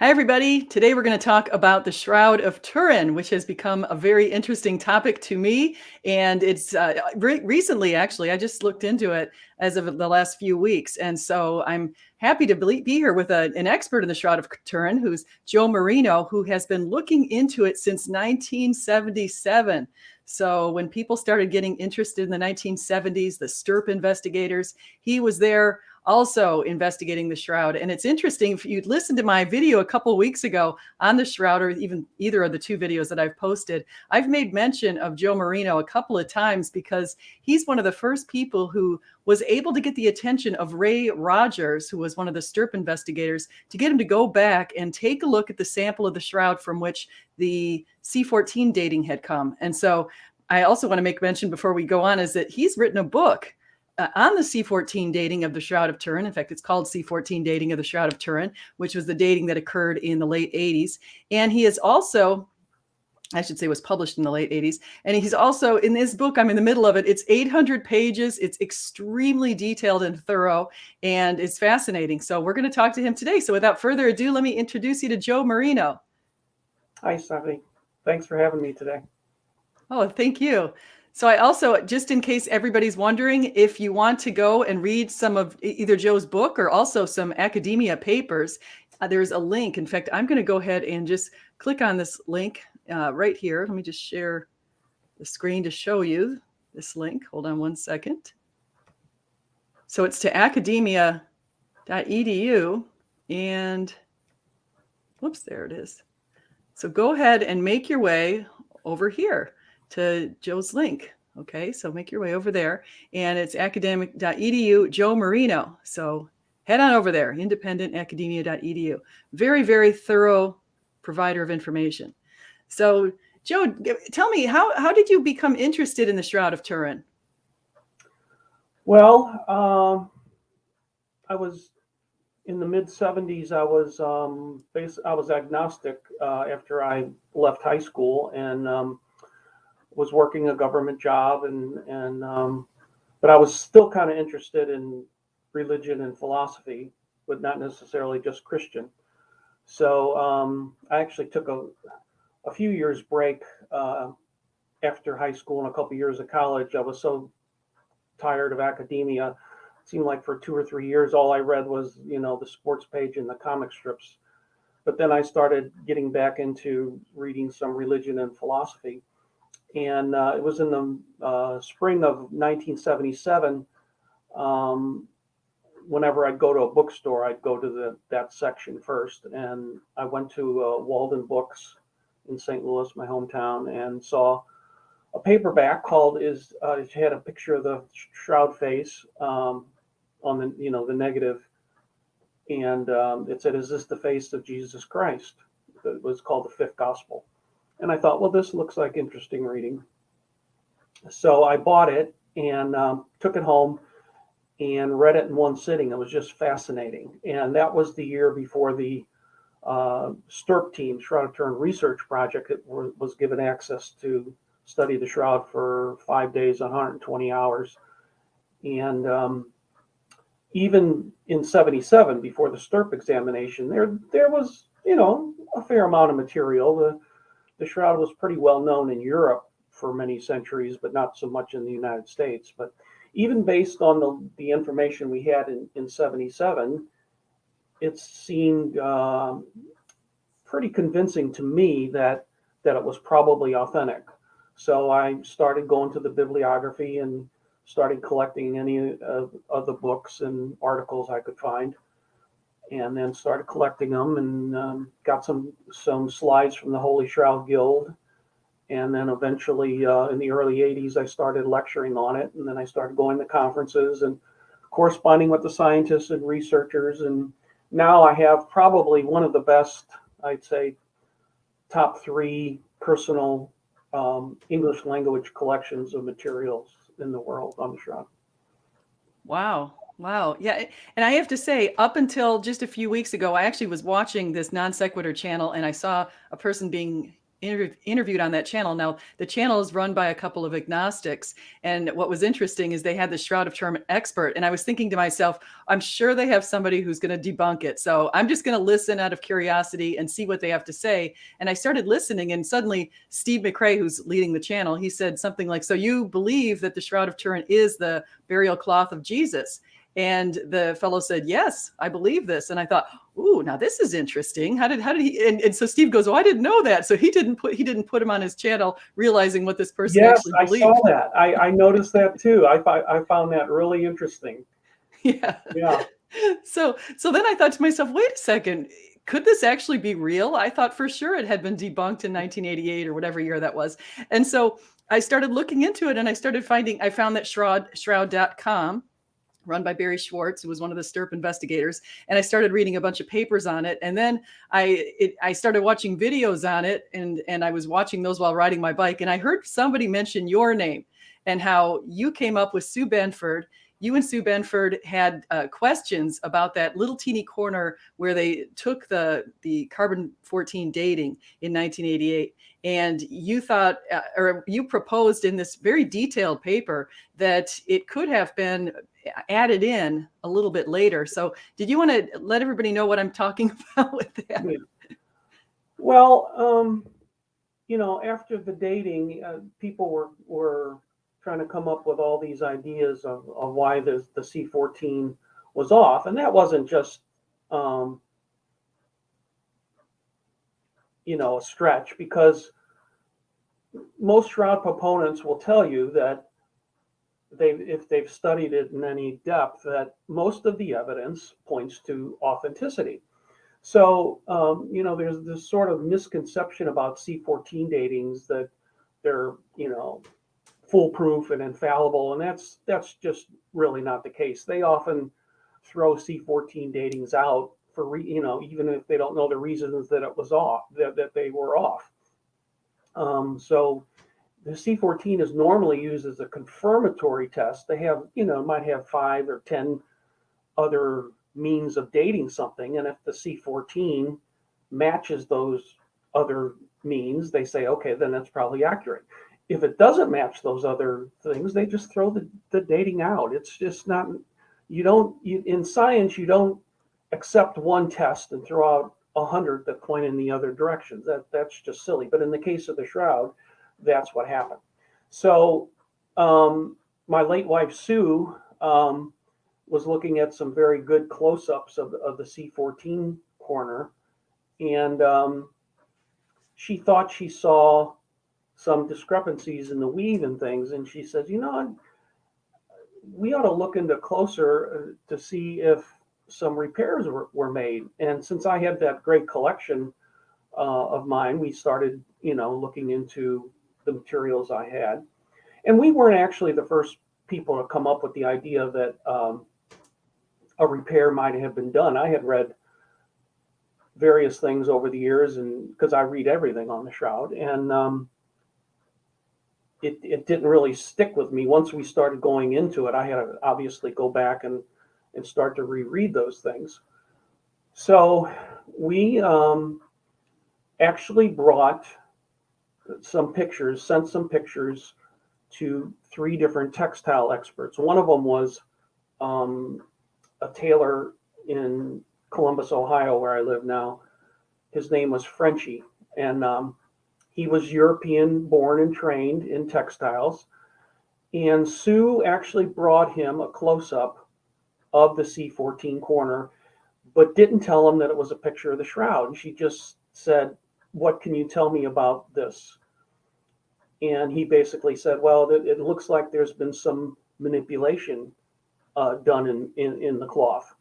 Hi, everybody. Today we're going to talk about the Shroud of Turin, which has become a very interesting topic to me. And it's recently, actually, I just looked into it as of the last few weeks. And so I'm happy to be here with an expert in the Shroud of Turin, who's Joe Marino, who has been looking into it since 1977. So when people started getting interested in the 1970s, the STURP investigators, he was there also investigating the Shroud. And it's interesting, if you'd listened to my video a couple of weeks ago on the Shroud, or even either of the two videos that I've posted, I've made mention of Joe Marino a couple of times because he's one of the first people who was able to get the attention of Ray Rogers, who was one of the STURP investigators, to get him to go back and take a look at the sample of the Shroud from which the C14 dating had come. And so I also want to make mention before we go on is that he's written a book on the C14 dating of the Shroud of Turin. In fact, it's called C14 Dating of the Shroud of Turin, which was the dating that occurred in the late 80s. And he is also, I should say, was published in the late 80s. And he's also, in this book, I'm in the middle of it, it's 800 pages. It's extremely detailed and thorough, and it's fascinating. So we're going to talk to him today. So without further ado, let me introduce you to Joe Marino. Hi, Stephanie. Thanks for having me today. Oh, thank you. So I also, just in case everybody's wondering, if you want to go and read some of either Joe's book or also some academia papers, there's a link. In fact, I'm going to go ahead and just click on this link right here. Let me just share the screen to show you this link. Hold on one second. So it's to academia.edu, and whoops, there it is. So go ahead and make your way over here to Joe's link. Okay, so make your way over there, and it's academic.edu, Joe Marino. So head on over there, independentacademia.edu. Very, very thorough provider of information. So Joe, tell me, how did you become interested in the Shroud of Turin? Well, I was in the mid 70s. I was agnostic after I left high school and was working a government job, but I was still kind of interested in religion and philosophy, but not necessarily just Christian. So I actually took a few years break after high school and a couple years of college. I was so tired of academia. It seemed like for 2 or 3 years, all I read was, the sports page and the comic strips. But then I started getting back into reading some religion and philosophy. And it was in the spring of 1977. Whenever I'd go to a bookstore, I'd go to that section first. And I went to Walden Books in St. Louis, my hometown, and saw a paperback called it had a picture of the Shroud face on the negative, and it said, "Is this the face of Jesus Christ?" It was called The Fifth Gospel. And I thought, well, this looks like interesting reading. So I bought it and took it home and read it in one sitting. It was just fascinating. And that was the year before the STURP team, Shroud of Turin Research Project, was given access to study the Shroud for 5 days, 120 hours. And even in 77, before the STURP examination, there was, a fair amount of material. The Shroud was pretty well known in Europe for many centuries, but not so much in the United States. But even based on the information we had in 77, it seemed pretty convincing to me that it was probably authentic. So I started going to the bibliography and started collecting any of the books and articles I could find, and then started collecting them and got some slides from the Holy Shroud Guild. And then eventually in the early 80s, I started lecturing on it. And then I started going to conferences and corresponding with the scientists and researchers. And now I have probably one of the best, I'd say, top 3 personal English language collections of materials in the world on the Shroud. Wow. Wow. Yeah. And I have to say, up until just a few weeks ago, I actually was watching this non sequitur channel, and I saw a person being interviewed on that channel. Now, the channel is run by a couple of agnostics. And what was interesting is they had the Shroud of Turin expert. And I was thinking to myself, I'm sure they have somebody who's going to debunk it. So I'm just going to listen out of curiosity and see what they have to say. And I started listening, and suddenly Steve McRae, who's leading the channel, he said something like, so you believe that the Shroud of Turin is the burial cloth of Jesus? And the fellow said, yes, I believe this. And I thought, ooh, now this is interesting. How did he? And so Steve goes, oh, I didn't know that. So he didn't put him on his channel, realizing what this person Yes, actually I believed. saw that. I noticed that too. I found that really interesting. Yeah. Yeah. So then I thought to myself, wait a second, could this actually be real? I thought for sure it had been debunked in 1988 or whatever year that was. And so I started looking into it, and I found that shroud.com, run by Barry Schwartz, who was one of the STURP investigators. And I started reading a bunch of papers on it. And then I started watching videos on it, and I was watching those while riding my bike. And I heard somebody mention your name and how you came up with Sue Benford. You and Sue Benford had questions about that little teeny corner where they took the carbon-14 dating in 1988. And you thought, or you proposed in this very detailed paper, that it could have been added in a little bit later. So did you want to let everybody know what I'm talking about with that? Yeah. Well, after the dating, people were trying to come up with all these ideas of why the C14 was off. And that wasn't just, a stretch, because most shroud proponents will tell you that if they've studied it in any depth, that most of the evidence points to authenticity. So, there's this sort of misconception about C14 datings that they're, foolproof and infallible, and that's just really not the case. They often throw C14 datings out for even if they don't know the reasons that it was off, that they were off. So the C14 is normally used as a confirmatory test. They have, might have 5 or 10 other means of dating something, and if the C14 matches those other means, they say, okay, then that's probably accurate. If it doesn't match those other things, they just throw the dating out. It's just not, in science, you don't accept one test and throw out 100 that point in the other directions. That's just silly. But in the case of the Shroud, that's what happened. So my late wife, Sue, was looking at some very good close-ups of the C14 corner, and she thought she saw some discrepancies in the weave and things, and she said, we ought to look into closer to see if some repairs were made. And since I had that great collection of mine, we started, looking into the materials I had. And we weren't actually the first people to come up with the idea that a repair might have been done. I had read various things over the years, and because I read everything on the Shroud, and it didn't really stick with me. Once we started going into it, I had to obviously go back and start to reread those things. So we actually brought some pictures, sent some pictures to 3 different textile experts. One of them was a tailor in Columbus, Ohio, where I live now. His name was Frenchie, and he was European born and trained in textiles. And Sue actually brought him a close-up of the C14 corner, but didn't tell him that it was a picture of the Shroud. She just said, what can you tell me about this? And he basically said, well, it looks like there's been some manipulation done in the cloth.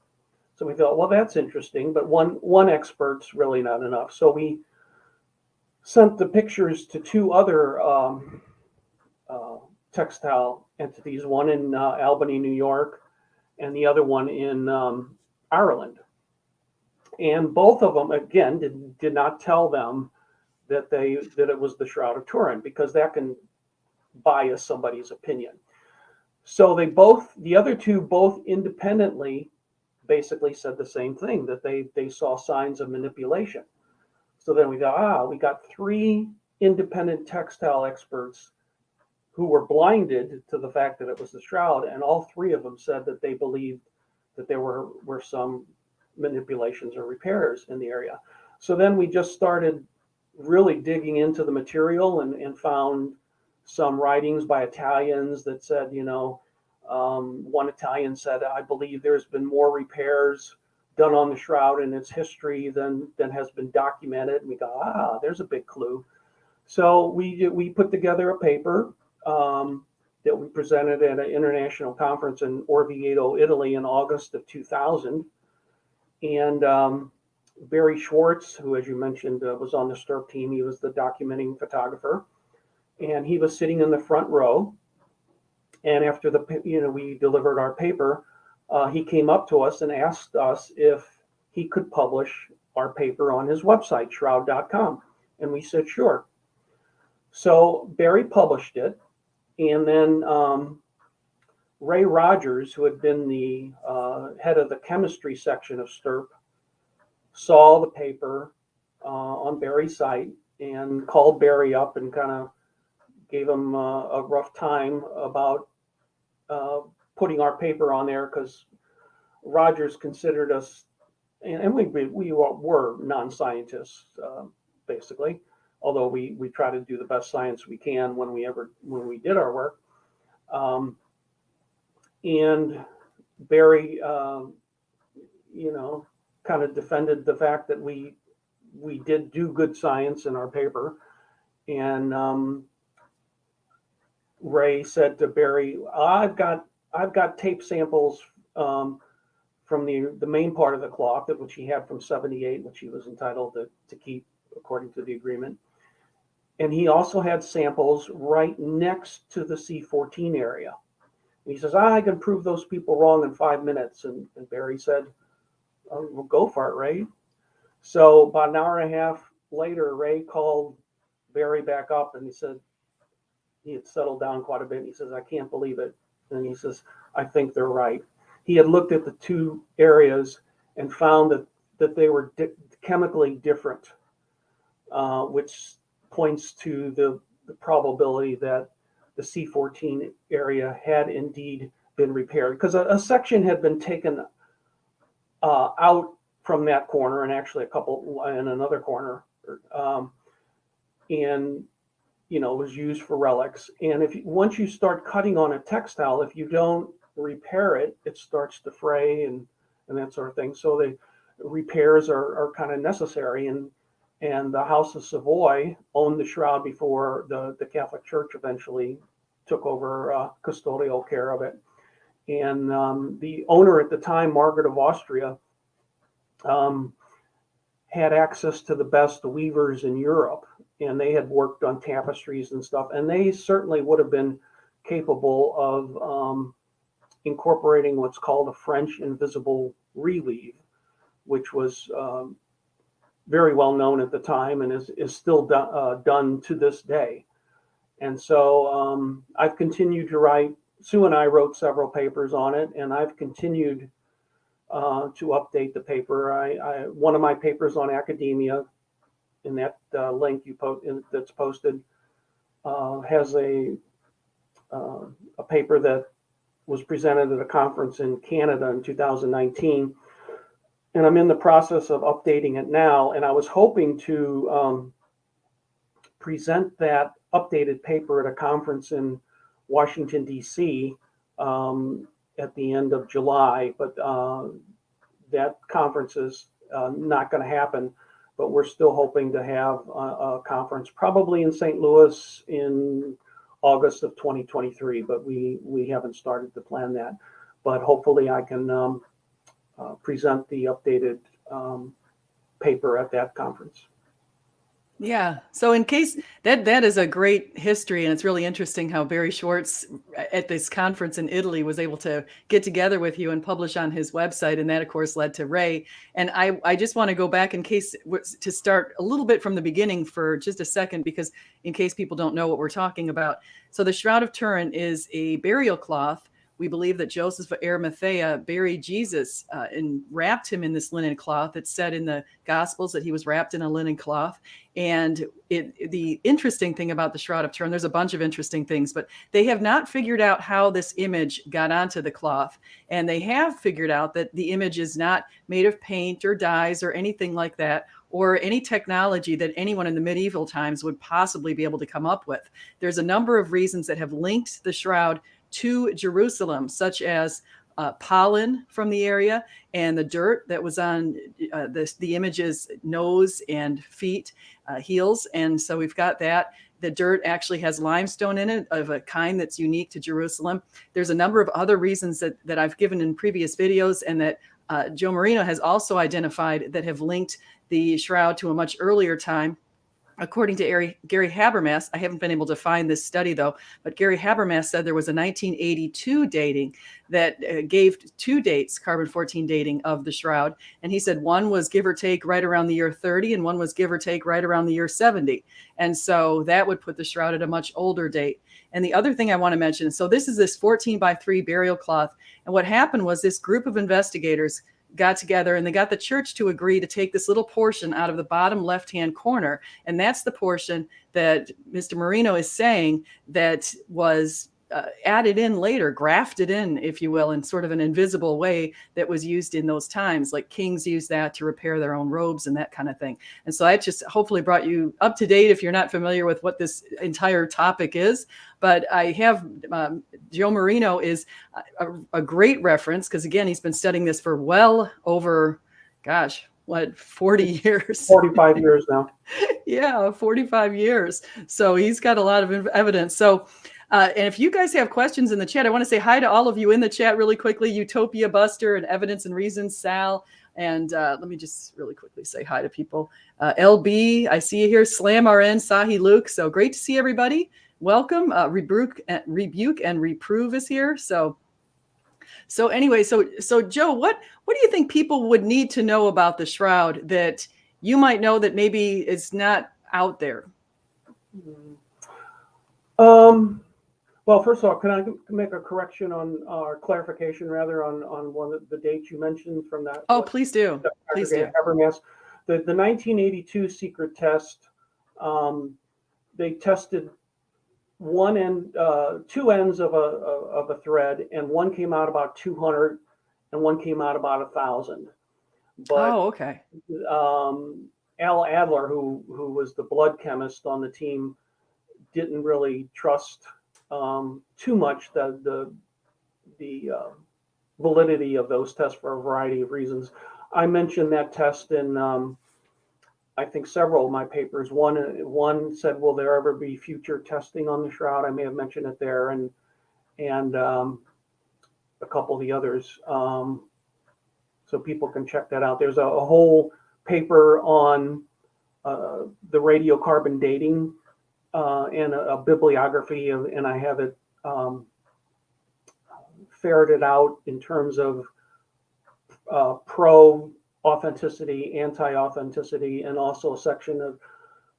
So we thought, well, that's interesting, but one expert's really not enough. So we sent the pictures to 2 other textile entities, one in Albany, New York, and the other one in Ireland. And both of them, again, did not tell them that it was the Shroud of Turin, because that can bias somebody's opinion. So the other 2 both independently basically said the same thing, that they saw signs of manipulation. So then we thought, we got 3 independent textile experts who were blinded to the fact that it was the shroud, and all three of them said that they believed that there were some manipulations or repairs in the area. So then we just started really digging into the material and found some writings by Italians that said, one Italian said, I believe there's been more repairs done on the shroud in its history than has been documented. And we go, there's a big clue. So we put together a paper that we presented at an international conference in Oviedo, Italy in August of 2000. And Barry Schwartz, who, as you mentioned, was on the STURP team, he was the documenting photographer. And he was sitting in the front row. And after we delivered our paper, he came up to us and asked us if he could publish our paper on his website, shroud.com. And we said, sure. So Barry published it. And then Ray Rogers, who had been the head of the chemistry section of STURP, saw the paper on Barry's site and called Barry up and kind of gave him a rough time about putting our paper on there, because Rogers considered us, and we were non-scientists, basically, although we try to do the best science we can when we did our work. And Barry, kind of defended the fact that we did do good science in our paper. And Ray said to Barry, I've got tape samples from the main part of the clock, which he had from 78, which he was entitled to keep according to the agreement. And he also had samples right next to the C14 area. And he says, I can prove those people wrong in 5 minutes. And Barry said, well, go for it, Ray. So about an hour and a half later, Ray called Barry back up, and he said he had settled down quite a bit. He says, I can't believe it. And he says, I think they're right. He had looked at the two areas and found that they were chemically different, which points to the probability that the C14 area had indeed been repaired, because a section had been taken out from that corner, and actually a couple in another corner, and was used for relics. And once you start cutting on a textile, if you don't repair it, it starts to fray and that sort of thing. So the repairs are kind of necessary. And the House of Savoy owned the shroud before the Catholic Church eventually took over custodial care of it. And the owner at the time, Margaret of Austria, had access to the best weavers in Europe, and they had worked on tapestries and stuff, and they certainly would have been capable of incorporating what's called a French invisible reweave, which was very well known at the time and is still done to this day. And so I've continued to write. Sue and I wrote several papers on it, and I've continued to update the paper. One of my papers on academia, in that link that's posted, has a paper that was presented at a conference in Canada in 2019, and I'm in the process of updating it now. And I was hoping to present that updated paper at a conference in Washington, D.C. At the end of July, but that conference is not going to happen. But we're still hoping to have a conference probably in St. Louis in August of 2023, but we haven't started to plan that. But hopefully I can present the updated paper at that conference. Yeah. So in case that is a great history, and it's really interesting how Barry Schwartz at this conference in Italy was able to get together with you and publish on his website. And that, of course, led to Ray. And I just want to go back to start a little bit from the beginning for just a second, because in case people don't know what we're talking about. So the Shroud of Turin is a burial cloth we believe that Joseph of Arimathea buried Jesus and wrapped him in this linen cloth. It's said in the Gospels that he was wrapped in a linen cloth. And the interesting thing about the Shroud of Turin, there's a bunch of interesting things, but they have not figured out how this image got onto the cloth. And they have figured out that the image is not made of paint or dyes or anything like that, or any technology that anyone in the medieval times would possibly be able to come up with. There's a number of reasons that have linked the shroud to Jerusalem, such as pollen from the area and the dirt that was on the image's nose and feet, heels. And so we've got that. The dirt actually has limestone in it of a kind that's unique to Jerusalem. There's a number of other reasons that I've given in previous videos, and that Joe Marino has also identified, that have linked the shroud to a much earlier time. According to Gary Habermas, I haven't been able to find this study though, but Gary Habermas said there was a 1982 dating that gave 2 dates, carbon-14 dating of the shroud. And he said one was give or take right around the year 30, and one was give or take right around the year 70. And so that would put the shroud at a much older date. And the other thing I want to mention, so this is this 14 by 3 burial cloth. And what happened was this group of investigators got together and they got the church to agree to take this little portion out of the bottom left-hand corner. And that's the portion that Mr. Marino is saying that was added in later, grafted in, if you will, in sort of an invisible way that was used in those times. Like kings used that to repair their own robes and that kind of thing. And so I just hopefully brought you up to date if you're not familiar with what this entire topic is. But I have Joe Marino is a great reference, because again, he's been studying this for well over, gosh, what, 40 years? 45 years now. Yeah, 45 years. So he's got a lot of evidence. So, and if you guys have questions in the chat, I want to say hi to all of you in the chat really quickly. Utopia Buster and Evidence and Reasons, Sal. And let me just really quickly say hi to people. LB, I see you here. Slam RN, Sahi Luke. So great to see everybody. Welcome. Rebuke and Reprove is here. So anyway, so Joe, what do you think people would need to know about the shroud that you might know that maybe is not out there? Well, first of all, can I make a correction or clarification rather on one of the dates you mentioned from that? Oh, please do. Please do. Habermas. The 1982 secret test, they tested one end, 2 ends of a thread, and one came out about 200, and one came out about 1,000. But oh, okay. Al Adler, who was the blood chemist on the team, didn't really trust too much the validity of those tests for a variety of reasons. I mentioned that test in I think several of my papers. One said, will there ever be future testing on the shroud? I may have mentioned it there, and a couple of the others. So people can check that out. There's a whole paper on the radiocarbon dating and a bibliography of, and I have it ferreted out in terms of pro-authenticity, anti-authenticity, and also a section of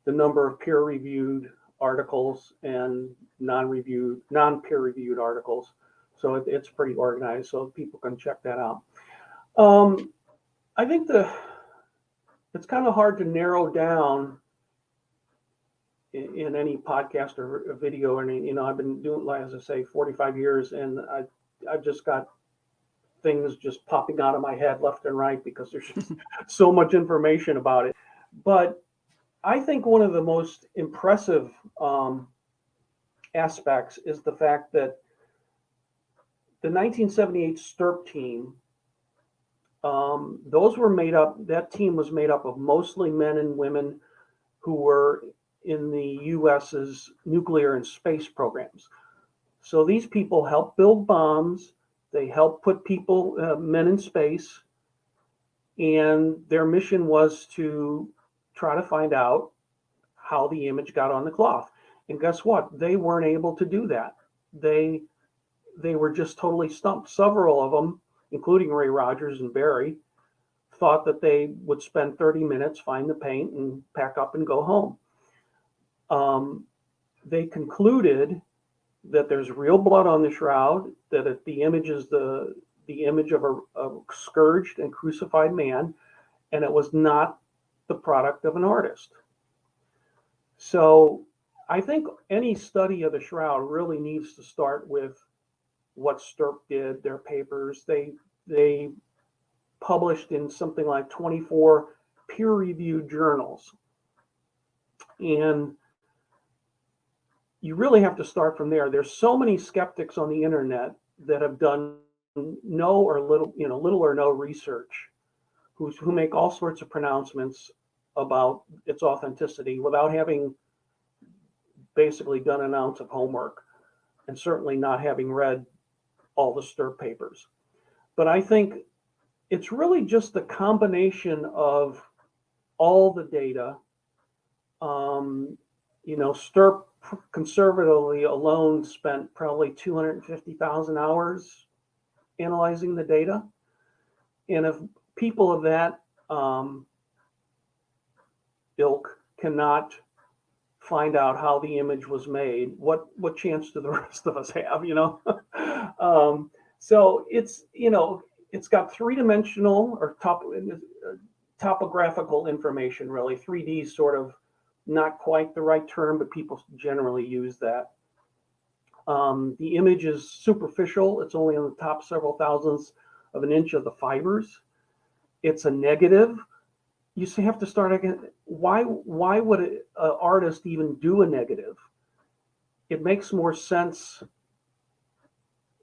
the number of peer-reviewed articles and non-peer-reviewed articles. So it's pretty organized, so people can check that out. I think it's kind of hard to narrow down in any podcast or video or any, I've been doing, like, as I say, 45 years, and I've just got things just popping out of my head left and right because there's just so much information about it. But I think one of the most impressive aspects is the fact that the 1978 STURP team, that team was made up of mostly men and women who were in the US's nuclear and space programs. So these people helped build bombs, they helped put men in space, and their mission was to try to find out how the image got on the cloth. And guess what? They weren't able to do that. They were just totally stumped. Several of them, including Ray Rogers and Barry, thought that they would spend 30 minutes, find the paint, and pack up and go home. They concluded that there's real blood on the shroud, that the image is the image of a scourged and crucified man, and it was not the product of an artist. So I think any study of the shroud really needs to start with what STURP did, their papers. They published in something like 24 peer-reviewed journals. And you really have to start from there. There's so many skeptics on the internet that have done little or no research, who make all sorts of pronouncements about its authenticity without having basically done an ounce of homework, and certainly not having read all the STURP papers. But I think it's really just the combination of all the data. STURP conservatively alone spent probably 250,000 hours analyzing the data. And if people of that ilk cannot find out how the image was made, what chance do the rest of us have, So it's got three-dimensional or topographical information, really. 3D is sort of not quite the right term, but people generally use that. The image is superficial. It's only on the top several thousandths of an inch of the fibers. It's a negative. You have to start again. Why would an artist even do a negative? It makes more sense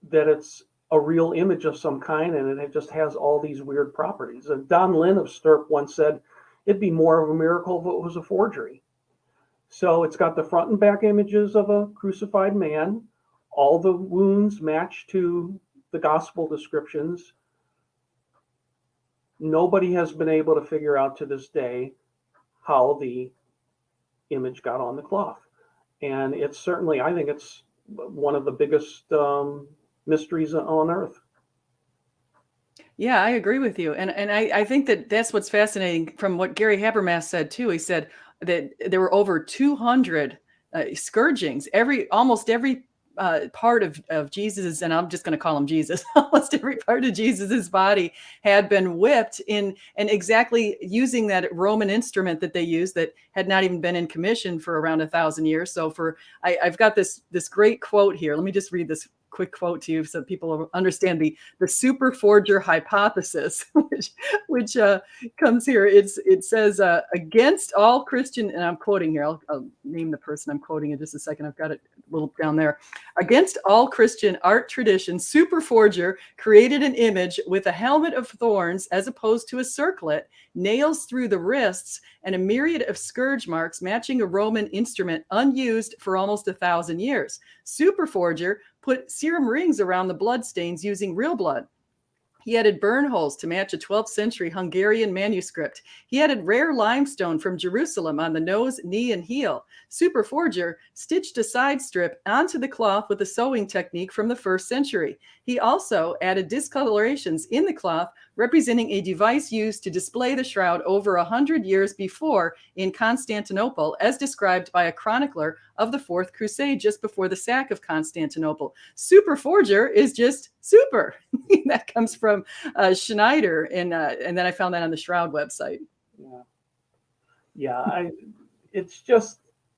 that it's a real image of some kind, and it just has all these weird properties. And Don Lynn of STURP once said, it'd be more of a miracle if it was a forgery. So it's got the front and back images of a crucified man. All the wounds match to the gospel descriptions. Nobody has been able to figure out to this day how the image got on the cloth. And it's certainly, I think it's one of the biggest mysteries on earth. Yeah, I agree with you. And I think that's what's fascinating from what Gary Habermas said too. He said that there were over 200 scourgings. Almost every part of Jesus's, and I'm just going to call him Jesus, almost every part of Jesus's body had been whipped and exactly using that Roman instrument that they used that had not even been in commission for around 1,000 years. So I've got this great quote here. Let me just read this quick quote to you so people understand the super forger hypothesis, which comes here. It says, against all Christian, and I'm quoting here, I'll name the person I'm quoting in just a second. I've got it a little down there. Against all Christian art tradition, super forger created an image with a helmet of thorns as opposed to a circlet, nails through the wrists, and a myriad of scourge marks matching a Roman instrument unused for almost 1,000 years. Super forger put serum rings around the blood stains using real blood. He added burn holes to match a 12th century Hungarian manuscript. He added rare limestone from Jerusalem on the nose, knee, and heel. Super forger stitched a side strip onto the cloth with a sewing technique from the 1st century. He also added discolorations in the cloth representing a device used to display the shroud over 100 years before in Constantinople, as described by a chronicler of the Fourth Crusade just before the sack of Constantinople. Super forger is just super. That comes from Schneider, and then I found that on the Shroud website. Yeah.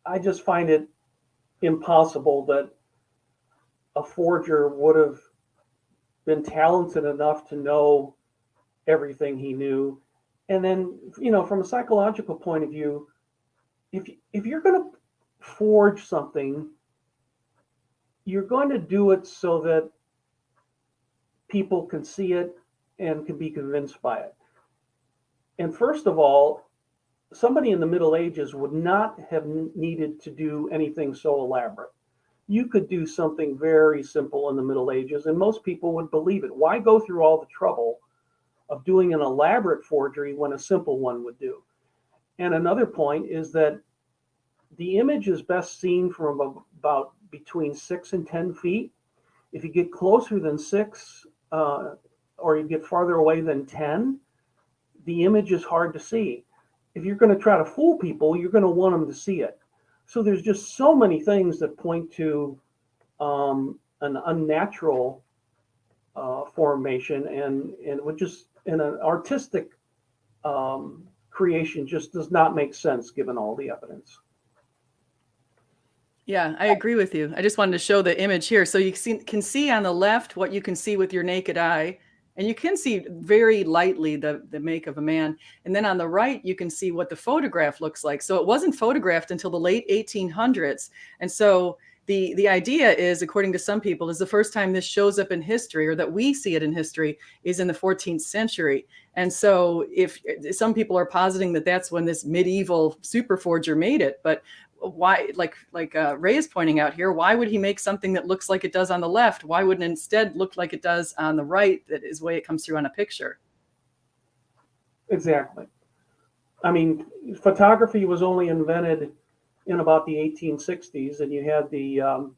I just find it impossible that a forger would have been talented enough to know everything he knew. And then, from a psychological point of view, if you're going to forge something, you're going to do it so that people can see it and can be convinced by it. And first of all, somebody in the Middle Ages would not have needed to do anything so elaborate. You could do something very simple in the Middle Ages, and most people would believe it. Why go through all the trouble of doing an elaborate forgery when a simple one would do? And another point is that the image is best seen from about between 6 and 10 feet. If you get closer than 6, or you get farther away than 10, the image is hard to see. If you're going to try to fool people, you're going to want them to see it. So there's just so many things that point to an unnatural formation, and it would just, in an artistic creation, just does not make sense given all the evidence. Yeah, I agree with you. I just wanted to show the image here. So you can see on the left what you can see with your naked eye, and you can see very lightly the make of a man. And then on the right, you can see what the photograph looks like. So it wasn't photographed until the late 1800s. And so the idea is, according to some people, is the first time this shows up in history, or that we see it in history, is in the 14th century. And so if some people are positing that that's when this medieval superforger made it, but why, like Ray is pointing out here, why would he make something that looks like it does on the left? Why wouldn't it instead look like it does on the right? That is the way it comes through on a picture. Exactly. I mean, photography was only invented in about the 1860s, and you had the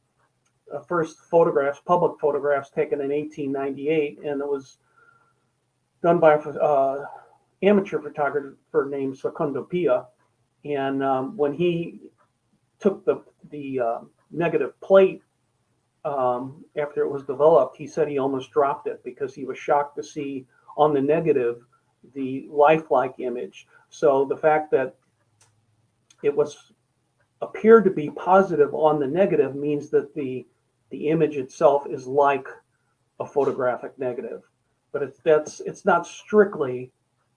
first photographs, public photographs, taken in 1898, and it was done by an amateur photographer named Secondo Pia. And when he took the negative plate after it was developed, he said he almost dropped it because he was shocked to see on the negative the lifelike image. So the fact that it appeared to be positive on the negative means that the image itself is like a photographic negative, but it's not strictly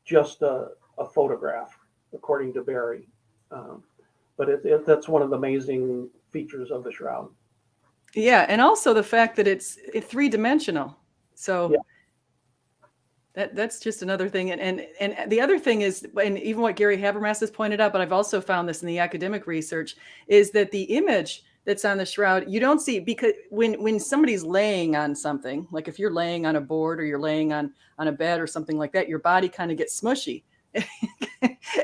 just a photograph, according to Barry. But that's one of the amazing features of the shroud. Yeah, and also the fact that it's three-dimensional. So yeah. That's just another thing. And the other thing is, and even what Gary Habermas has pointed out, but I've also found this in the academic research, is that the image that's on the shroud, you don't see, because when somebody's laying on something, like if you're laying on a board or you're laying on a bed or something like that, your body kind of gets smushy.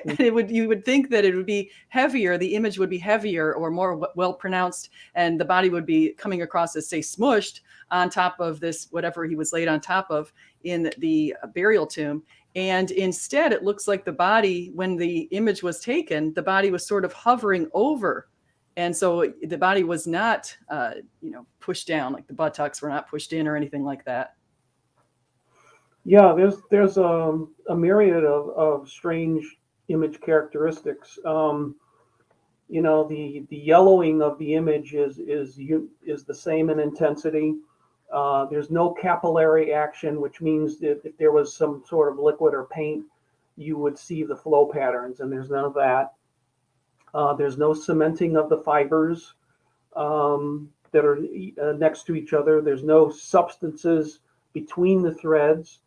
And you would think that it would be heavier, the image would be heavier or more well pronounced, and the body would be coming across as, say, smushed on top of this, whatever he was laid on top of in the burial tomb. And instead, it looks like the body, when the image was taken, the body was sort of hovering over. And so the body was not, pushed down, like the buttocks were not pushed in or anything like that. Yeah, there's a myriad of strange image characteristics. The yellowing of the image is the same in intensity. There's no capillary action, which means that if there was some sort of liquid or paint, you would see the flow patterns, and there's none of that. There's no cementing of the fibers that are next to each other. There's no substances between the threads.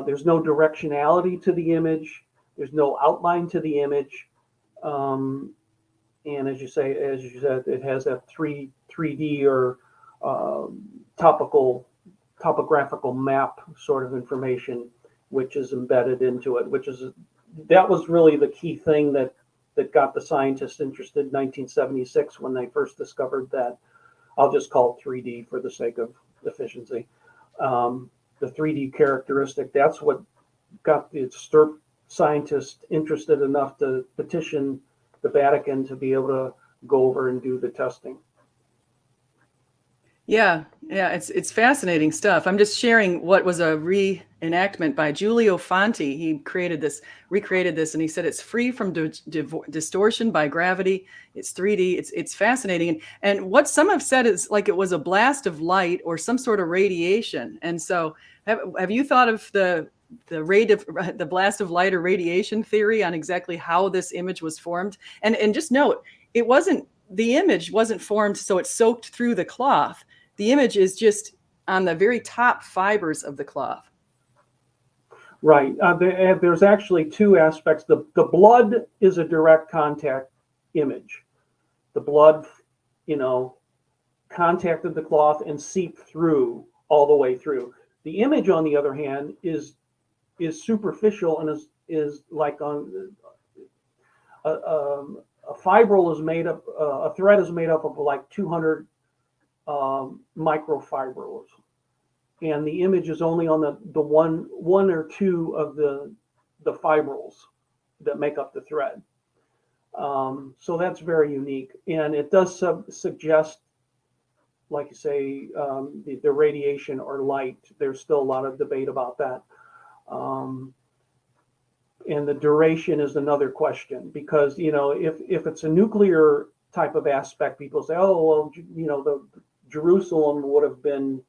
There's no directionality to the image. There's no outline to the image. And as you said, it has that 3D or topographical map sort of information, which is embedded into it, that was really the key thing that got the scientists interested in 1976 when they first discovered that. I'll just call it 3D for the sake of efficiency. The 3D characteristic, that's what got the STURP scientists interested enough to petition the Vatican to be able to go over and do the testing. Yeah, it's fascinating stuff. I'm just sharing what was a reenactment by Giulio Fanti. He recreated this, and he said it's free from distortion by gravity. It's 3D. It's fascinating. And what some have said is like it was a blast of light or some sort of radiation. And so, have you thought of the blast of light or radiation theory on exactly how this image was formed? And just note, the image wasn't formed so it soaked through the cloth. The image is just on the very top fibers of the cloth. Right. There's actually two aspects. The blood is a direct contact image. The blood, contacted the cloth and seeped through all the way through. The image, on the other hand, is superficial and is like on a fibril is made up. A thread is made up of like 200 microfibrils, and the image is only on the one or two of the fibrils that make up the thread. So that's very unique, and it does suggest like you say, the radiation or light. There's still a lot of debate about that. And the duration is another question, because, if it's a nuclear type of aspect, people say, oh, well, the Jerusalem would have been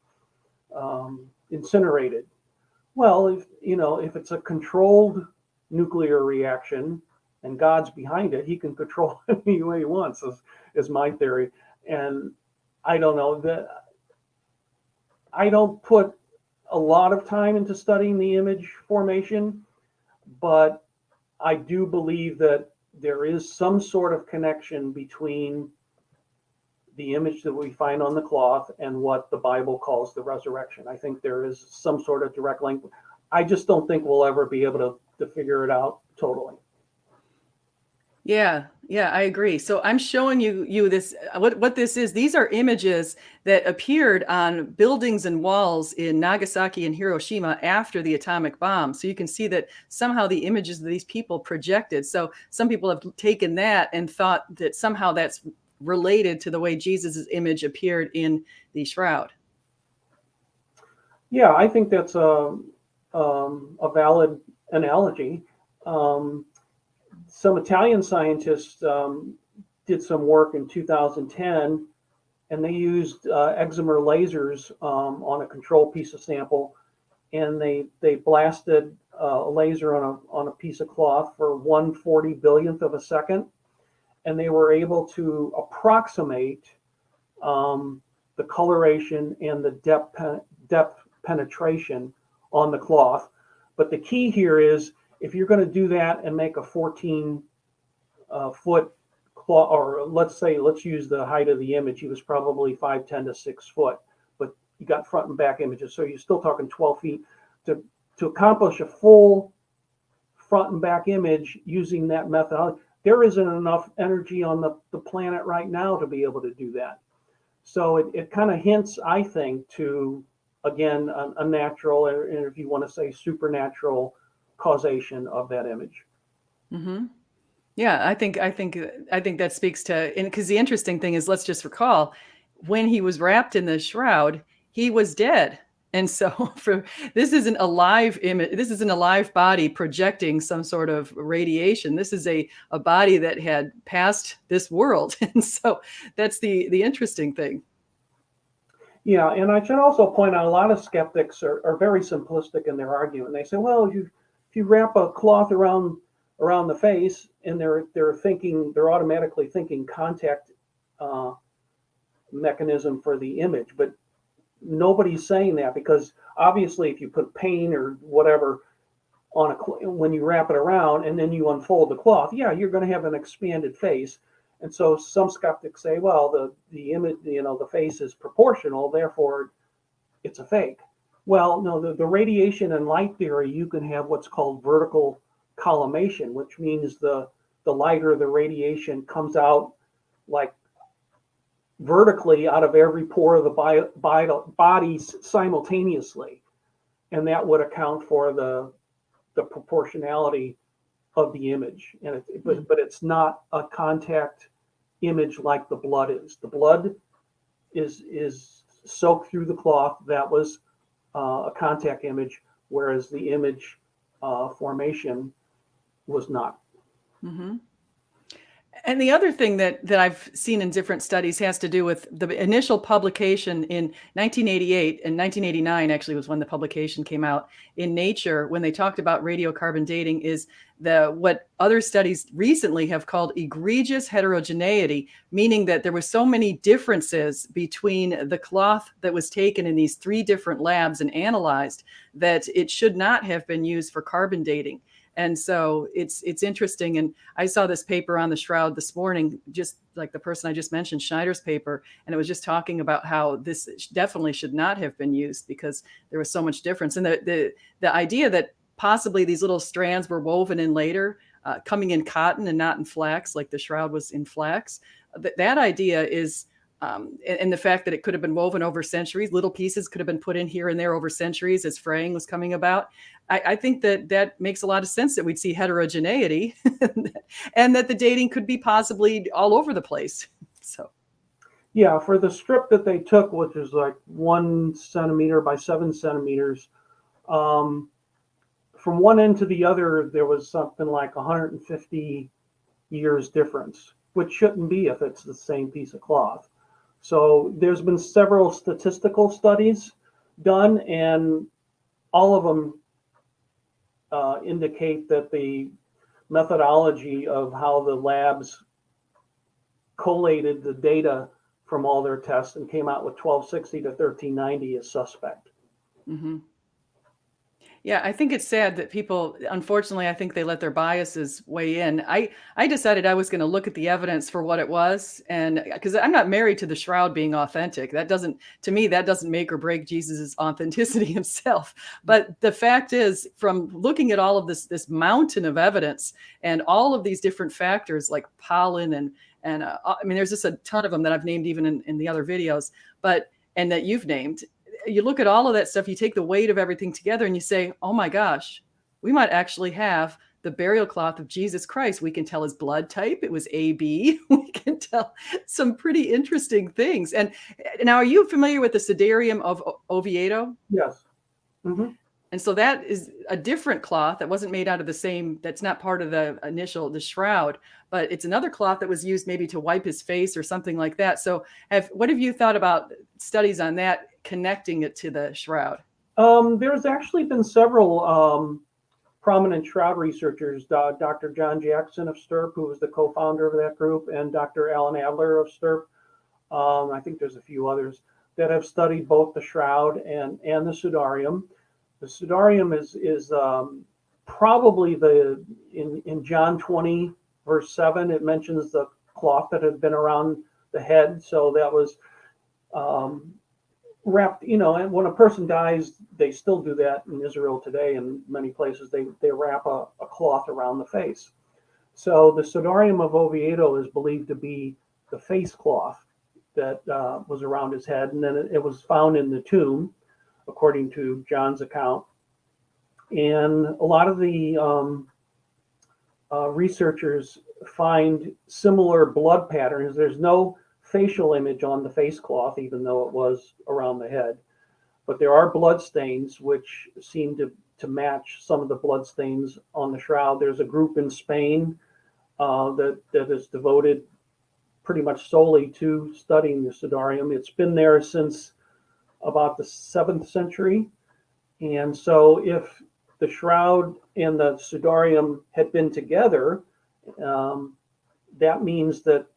incinerated. Well, if it's a controlled nuclear reaction and God's behind it, he can control it any way he wants, is my theory. And I don't know that I don't put a lot of time into studying the image formation, but I do believe that there is some sort of connection between the image that we find on the cloth and what the Bible calls the resurrection. I think there is some sort of direct link. I just don't think we'll ever be able to figure it out totally. Yeah, I agree. So I'm showing you this, what this is. These are images that appeared on buildings and walls in Nagasaki and Hiroshima after the atomic bomb. So you can see that somehow the images of these people projected. So some people have taken that and thought that somehow that's related to the way Jesus's image appeared in the shroud. Yeah, I think that's a valid analogy. Some Italian scientists did some work in 2010, and they used excimer lasers on a control piece of sample, and they blasted a laser on a piece of cloth for 1/40 billionth of a second, and they were able to approximate the coloration and the depth penetration on the cloth. But the key here is, if you're going to do that and make a 14 foot cloth, or let's use the height of the image, he was probably 5'10" to 6 foot, but you got front and back images, so you're still talking 12 feet. To accomplish a full front and back image using that methodology, there isn't enough energy on the planet right now to be able to do that. So it kind of hints, I think, to, again, a natural, and if you want to say supernatural, causation of that image. Mm-hmm. Yeah, I think that speaks to, and because the interesting thing is, let's just recall, when he was wrapped in the shroud, he was dead. And so this isn't a live image, this isn't a live body projecting some sort of radiation. This is a body that had passed this world. And so that's the interesting thing. Yeah, and I should also point out, a lot of skeptics are very simplistic in their argument. They say, well, if you wrap a cloth around the face, and they're automatically thinking contact mechanism for the image, but nobody's saying that, because obviously if you put paint or whatever on when you wrap it around and then you unfold the cloth, yeah, you're going to have an expanded face. And so some skeptics say, well, the image, the face is proportional, therefore it's a fake. Well, no, the radiation and light theory, you can have what's called vertical collimation, which means the light or the radiation comes out like vertically out of every pore of the body simultaneously. And that would account for the proportionality of the image. And but it's not a contact image like the blood is. The blood is soaked through the cloth. That was a contact image, whereas the image formation was not. Mm-hmm. And the other thing that I've seen in different studies has to do with the initial publication in 1988, and 1989 actually was when the publication came out in Nature, when they talked about radiocarbon dating, is what other studies recently have called egregious heterogeneity, meaning that there were so many differences between the cloth that was taken in these 3 different labs and analyzed that it should not have been used for carbon dating. And so it's interesting. And I saw this paper on the shroud this morning, just like the person I just mentioned, Schneider's paper. And it was just talking about how this definitely should not have been used because there was so much difference. And the idea that possibly these little strands were woven in later, coming in cotton and not in flax, like the shroud was in flax, that idea is, and the fact that it could have been woven over centuries, little pieces could have been put in here and there over centuries as fraying was coming about. I think that makes a lot of sense, that we'd see heterogeneity and that the dating could be possibly all over the place. So, Yeah, for the strip that they took, which is like 1 centimeter by 7 centimeters, um, from one end to the other, there was something like 150 years difference, which shouldn't be if it's the same piece of cloth. So there's been several statistical studies done, and all of them indicate that the methodology of how the labs collated the data from all their tests and came out with 1260 to 1390 is suspect. Hmm. Yeah, I think it's sad that people, unfortunately, I think they let their biases weigh in. I decided I was going to look at the evidence for what it was, and because I'm not married to the shroud being authentic, that doesn't, to me, that doesn't make or break Jesus's authenticity himself. But the fact is, from looking at all of this mountain of evidence and all of these different factors like pollen and I mean, there's just a ton of them that I've named even in the other videos, but and that you've named. You look at all of that stuff, you take the weight of everything together and you say, oh my gosh, we might actually have the burial cloth of Jesus Christ. We can tell his blood type. It was AB. We can tell some pretty interesting things. And now, are you familiar with the Sudarium of Oviedo? Yes. Mm-hmm. And so that is a different cloth that wasn't made out of the same, that's not part of the shroud, but it's another cloth that was used maybe to wipe his face or something like that. So what have you thought about studies on that, connecting it to the shroud? There's actually been several prominent shroud researchers, Dr. John Jackson of STURP, who was the co-founder of that group, and Dr. Alan Adler of STURP. I think there's a few others that have studied both the shroud and the Sudarium. The Sudarium is probably in John 20 verse 7, it mentions the cloth that had been around the head. So that was wrapped, and when a person dies, they still do that in Israel today. In many places, they wrap a cloth around the face. So the Sudarium of Oviedo is believed to be the face cloth that was around his head. And then it was found in the tomb, according to John's account. And a lot of the researchers find similar blood patterns. There's no facial image on the face cloth, even though it was around the head. But there are blood stains which seem to match some of the blood stains on the shroud. There's a group in Spain that is devoted pretty much solely to studying the Sudarium. It's been there since about the 7th century. And so if the shroud and the Sudarium had been together, that means that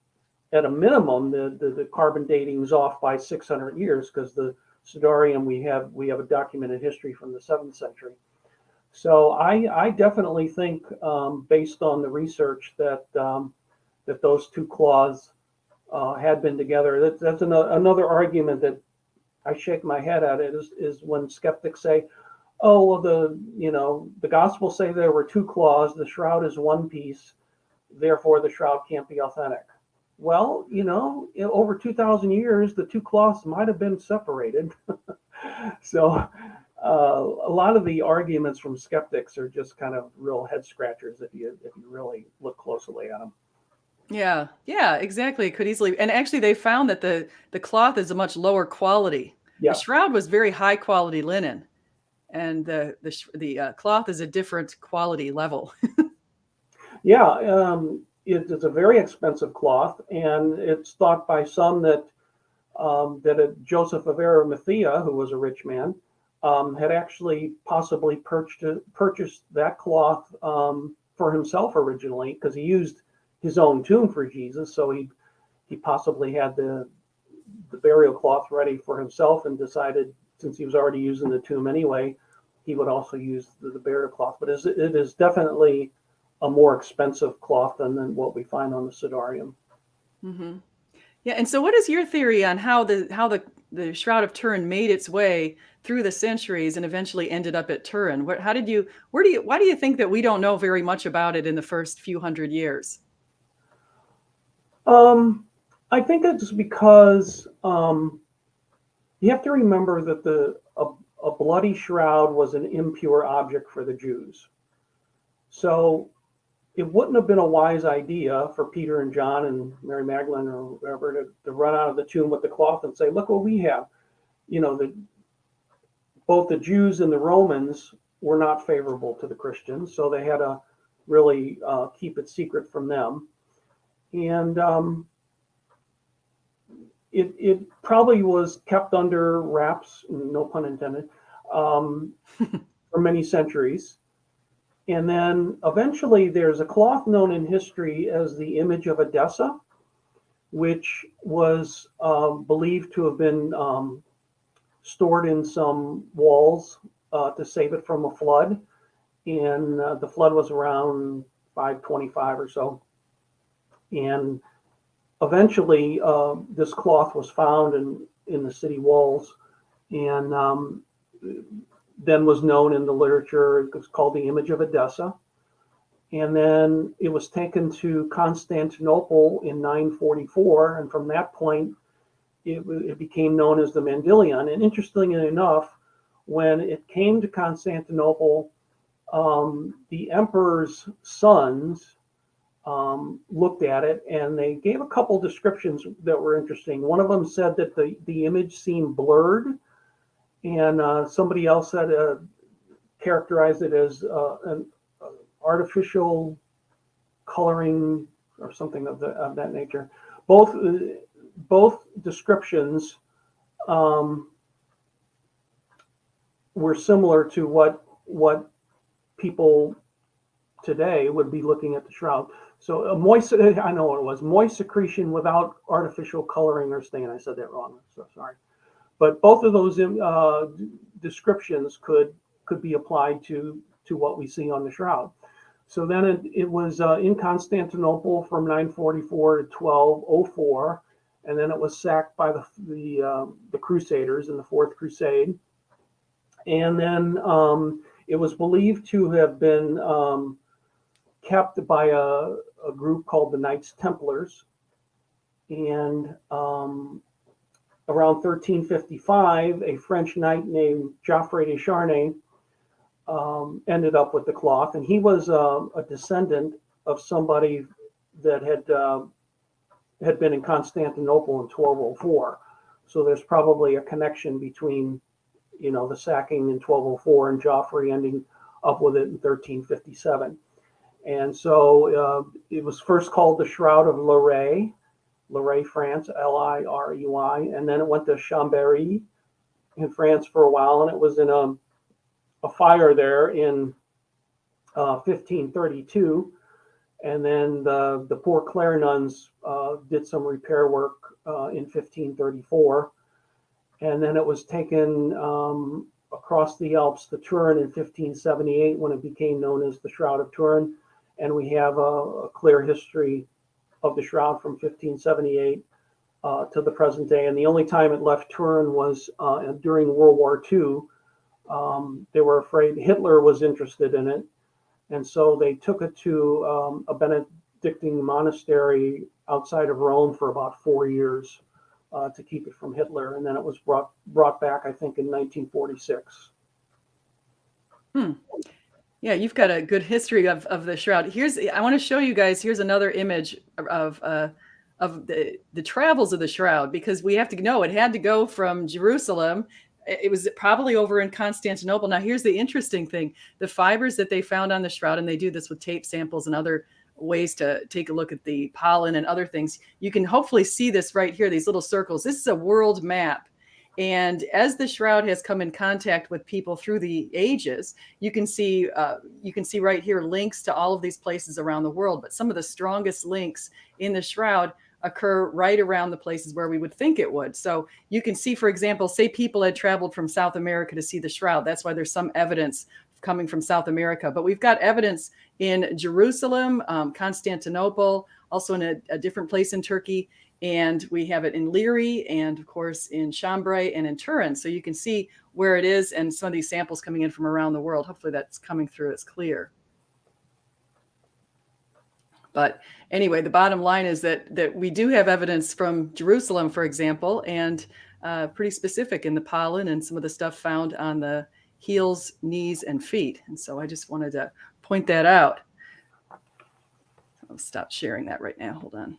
at a minimum, the carbon dating is off by 600 years, because the Sudarium, we have a documented history from the 7th century. So I definitely think, based on the research, that those two cloths had been together. That's another argument that I shake my head at. It is when skeptics say, "Oh, well, the Gospels say there were two cloths. The shroud is one piece, therefore the shroud can't be authentic." Well, over 2,000 years, the two cloths might have been separated. So a lot of the arguments from skeptics are just kind of real head scratchers if you really look closely at them. Yeah, exactly. It could easily, and actually they found that the cloth is a much lower quality. The Yeah, shroud was very high quality linen, and the cloth is a different quality level. yeah. It's a very expensive cloth, and it's thought by some that Joseph of Arimathea, who was a rich man, had actually possibly purchased that cloth for himself originally, because he used his own tomb for Jesus. So he possibly had the burial cloth ready for himself, and decided, since he was already using the tomb anyway, he would also use the burial cloth. But it is definitely a more expensive cloth than what we find on the Sudarium. Hmm. Yeah, and so what is your theory on how the Shroud of Turin made its way through the centuries and eventually ended up at Turin? Why do you think that we don't know very much about it in the first few hundred years? I think it's because you have to remember that a bloody shroud was an impure object for the Jews. So it wouldn't have been a wise idea for Peter and John and Mary Magdalene or whoever to run out of the tomb with the cloth and say, look what we have. Both the Jews and the Romans were not favorable to the Christians, so they had to really keep it secret from them. And it probably was kept under wraps, no pun intended, for many centuries. And then eventually there's a cloth known in history as the image of Edessa, which was believed to have been stored in some walls to save it from a flood. And the flood was around 525 or so. And eventually this cloth was found in the city walls, and then was known in the literature. It was called the image of Edessa. And then it was taken to Constantinople in 944. And from that point, it became known as the Mandylion. And interestingly enough, when it came to Constantinople, the emperor's sons looked at it, and they gave a couple descriptions that were interesting. One of them said that the image seemed blurred, and somebody else said characterized it as an artificial coloring or something of that nature. Both descriptions were similar to what people today would be looking at the shroud. So a moist, I know what it was, moist secretion without artificial coloring or stain. I said that wrong, so sorry. But both of those descriptions could be applied to what we see on the shroud. So then it was in Constantinople from 944 to 1204, and then it was sacked by the Crusaders in the Fourth Crusade. And then it was believed to have been kept by a group called the Knights Templars. And around 1355, a French knight named Geoffrey de Charnay ended up with the cloth, and he was a descendant of somebody that had been in Constantinople in 1204. So there's probably a connection between, the sacking in 1204 and Geoffrey ending up with it in 1357. And so it was first called the Shroud of Lorey, France, Lirey, and then it went to Chambéry in France for a while, and it was in a fire there in 1532. And then the Poor Clare nuns did some repair work in 1534. And then it was taken across the Alps to Turin in 1578 when it became known as the Shroud of Turin. And we have a clear history of the shroud from 1578 to the present day. And the only time it left Turin was during World War II. They were afraid Hitler was interested in it. And so they took it to a Benedictine monastery outside of Rome for about 4 years to keep it from Hitler. And then it was brought back, I think, in 1946. Yeah, you've got a good history of the shroud. I want to show you guys, here's another image of the travels of the shroud, because we have to know it had to go from Jerusalem. It was probably over in Constantinople. Now, here's the interesting thing. The fibers that they found on the shroud, and they do this with tape samples and other ways to take a look at the pollen and other things. You can hopefully see this right here, these little circles. This is a world map. And as the shroud has come in contact with people through the ages, you can see right here links to all of these places around the world. But some of the strongest links in the shroud occur right around the places where we would think it would. So you can see, for example, say people had traveled from South America to see the shroud. That's why there's some evidence coming from South America. But we've got evidence in Jerusalem, Constantinople, also in a different place in Turkey. And we have it in Liri, and of course in Chambray and in Turin. So you can see where it is, and some of these samples coming in from around the world. Hopefully that's coming through, it's clear. But anyway, the bottom line is that we do have evidence from Jerusalem, for example, and pretty specific in the pollen and some of the stuff found on the heels, knees, and feet. And so I just wanted to point that out. I'll stop sharing that right now. Hold on.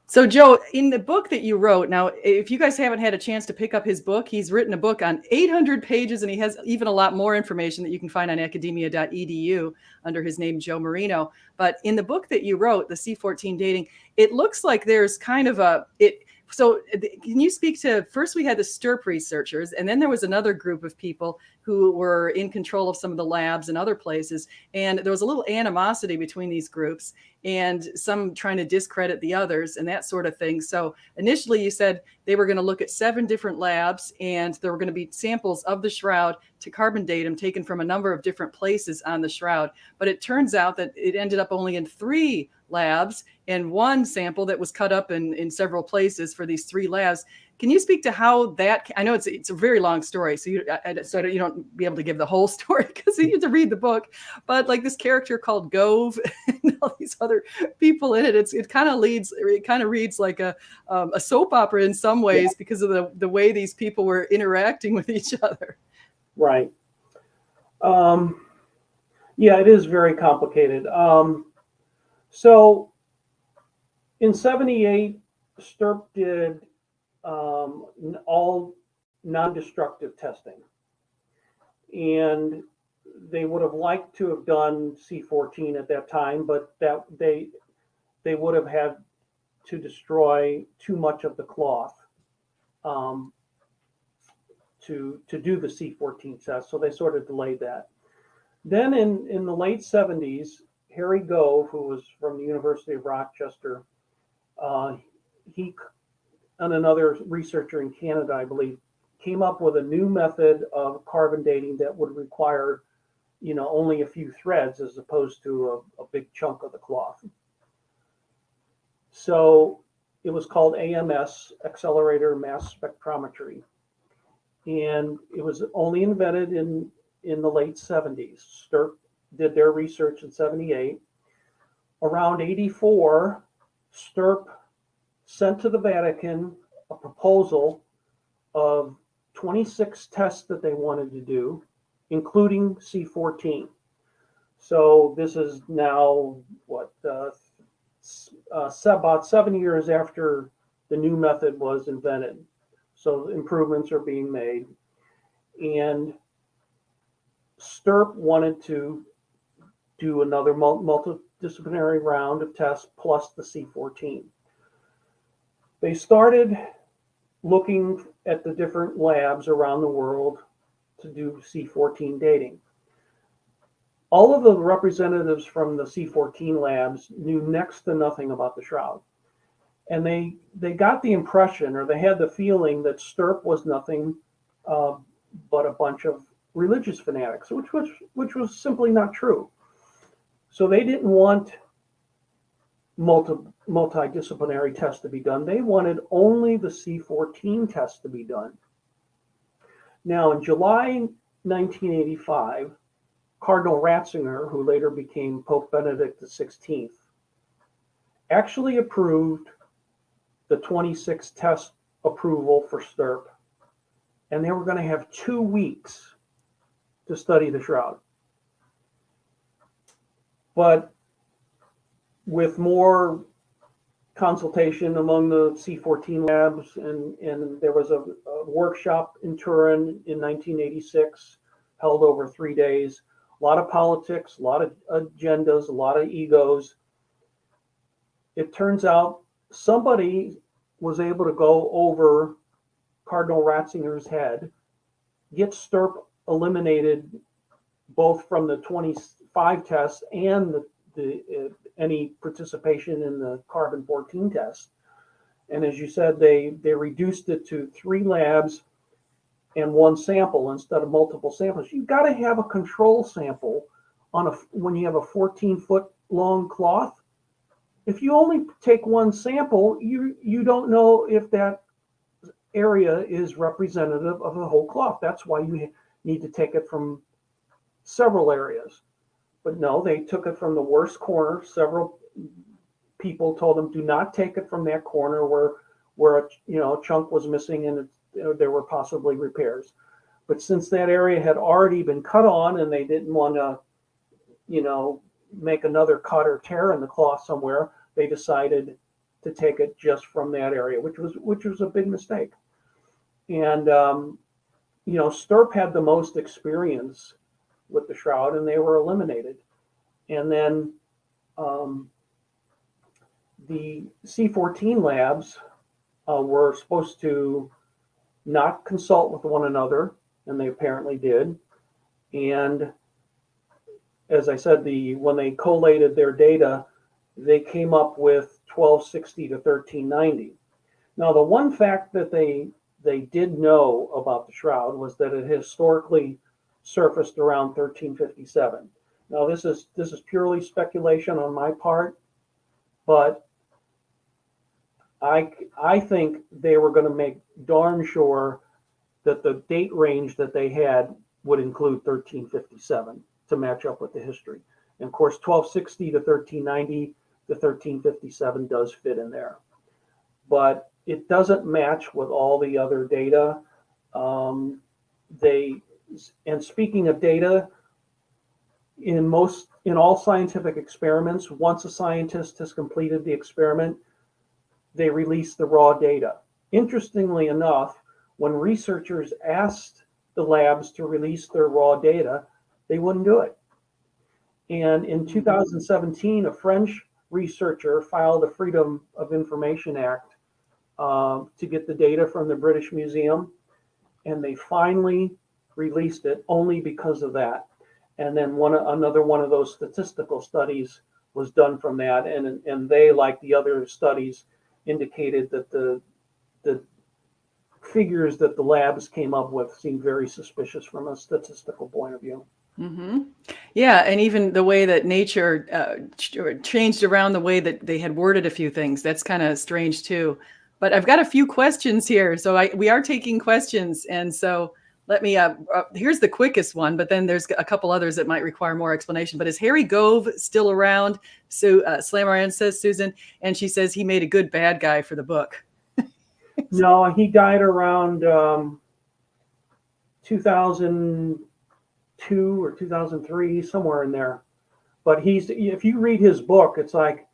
So, Joe, in the book that you wrote, now, if you guys haven't had a chance to pick up his book, he's written a book on 800 pages, and he has even a lot more information that you can find on academia.edu under his name, Joe Marino. But in the book that you wrote, the C14 Dating, it looks like there's kind of so can you speak to, first we had the STURP researchers, and then there was another group of people who were in control of some of the labs and other places. And there was a little animosity between these groups, and some trying to discredit the others and that sort of thing. So initially you said they were going to look at 7 different labs, and there were going to be samples of the shroud to carbon date them taken from a number of different places on the shroud. But it turns out that it ended up only in 3 labs and 1 sample that was cut up in several places for these 3 labs. Can you speak to how that, I know it's a very long story, so you don't be able to give the whole story because you have to read the book, but like this character called Gove and all these other people in it, it kind of reads like a soap opera in some ways because of the way these people were interacting with each other. Right. Yeah, it is very complicated. So in 78, STURP did all non-destructive testing. And they would have liked to have done C14 at that time, but that they would have had to destroy too much of the cloth to do the C14 test. So they sort of delayed that. Then in the late 70s, Harry Gove, who was from the University of Rochester, he and another researcher in Canada, I believe, came up with a new method of carbon dating that would require, only a few threads as opposed to a big chunk of the cloth. So it was called AMS, Accelerator Mass Spectrometry. And it was only invented in the late 70s. STURP did their research in 78. Around 84, STURP sent to the Vatican a proposal of 26 tests that they wanted to do, including C14. So this is now, about 7 years after the new method was invented. So improvements are being made. And STURP wanted to do another multidisciplinary round of tests plus the C14. They started looking at the different labs around the world to do C14 dating. All of the representatives from the C14 labs knew next to nothing about the shroud. And they got the impression, or they had the feeling, that STURP was nothing but a bunch of religious fanatics, which was simply not true. So they didn't want multidisciplinary tests to be done. They wanted only the C14 test to be done. Now, in July 1985, Cardinal Ratzinger, who later became Pope Benedict XVI, actually approved the 26 test approval for STURP, and they were going to have 2 weeks to study the shroud. But with more consultation among the C14 labs, and there was a workshop in Turin in 1986, held over 3 days. A lot of politics, a lot of agendas, a lot of egos. It turns out somebody was able to go over Cardinal Ratzinger's head, get STURP eliminated both from the 25 tests and any participation in the carbon 14 test. And as you said, they reduced it to 3 labs and 1 sample instead of multiple samples. You've got to have a control sample when you have a 14-foot long cloth. If you only take 1 sample, you don't know if that area is representative of the whole cloth. That's why you need to take it from several areas. But no, they took it from the worst corner. Several people told them, do not take it from that corner where a chunk was missing and there were possibly repairs. But since that area had already been cut on and they didn't want to, make another cut or tear in the cloth somewhere, they decided to take it just from that area, which was a big mistake. And STURP had the most experience with the shroud, and they were eliminated. And then the C14 labs were supposed to not consult with one another, and they apparently did. And as I said, when they collated their data, they came up with 1260 to 1390. Now, the one fact that they did know about the shroud was that it historically surfaced around 1357. Now, this is purely speculation on my part, but I think they were going to make darn sure that the date range that they had would include 1357 to match up with the history. And of course, 1260 to 1390 to 1357 does fit in there, but it doesn't match with all the other data. And speaking of data, in all scientific experiments, once a scientist has completed the experiment, they release the raw data. Interestingly enough, when researchers asked the labs to release their raw data, they wouldn't do it. And in 2017, a French researcher filed a Freedom of Information Act to get the data from the British Museum, and they finally released it only because of that. And then another one of those statistical studies was done from that, and they, like the other studies, indicated that the figures that the labs came up with seemed very suspicious from a statistical point of view. Mm-hmm. Yeah, and even the way that nature changed around the way that they had worded a few things, that's kind of strange too. But I've got a few questions here, so we are taking questions, and so let me. Here's the quickest one, but then there's a couple others that might require more explanation. But is Harry Gove still around? So Slamoran says, Susan, and she says he made a good bad guy for the book. No, he died around 2002 or 2003, somewhere in there. But if you read his book, it's like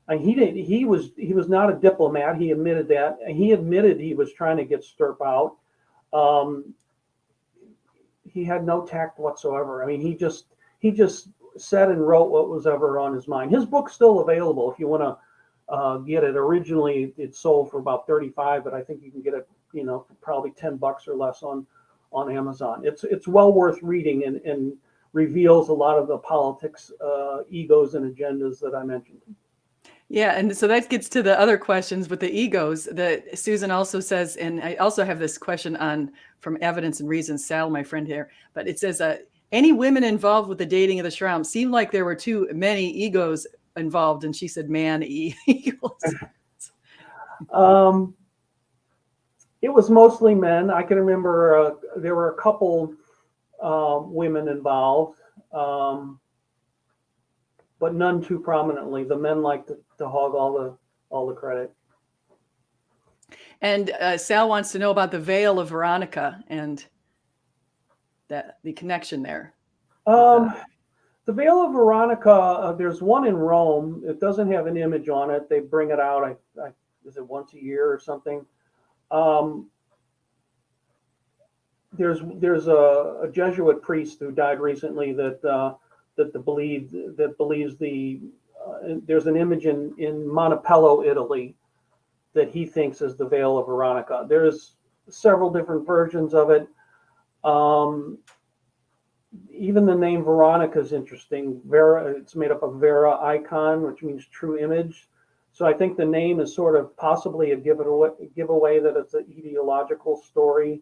he was not a diplomat. He admitted that. He admitted he was trying to get STURP out. He had no tact whatsoever. I mean, he just said and wrote what was ever on his mind. His book's still available if you want to get it. Originally, it sold for about $35, but I think you can get it, probably $10 or less on Amazon. It's well worth reading and reveals a lot of the politics, egos, and agendas that I mentioned. Yeah, and so that gets to the other questions with the egos that Susan also says, and I also have this question from Evidence and Reason, Sal, my friend here, but it says, any women involved with the dating of the shroud seemed like there were too many egos involved, and she said man eagles. It was mostly men. I can remember there were a couple women involved, but none too prominently. The men like to hog all the credit. And Sal wants to know about the Veil of Veronica and the connection there. The Veil of Veronica, there's one in Rome. It doesn't have an image on it. They bring it out, is it once a year or something? There's a Jesuit priest who died recently that believes there's an image in Montepello, Italy, that he thinks is the Veil of Veronica. There's several different versions of it. Even the name Veronica is interesting. It's made up of Vera icon, which means true image. So I think the name is sort of possibly a giveaway that it's an ideological story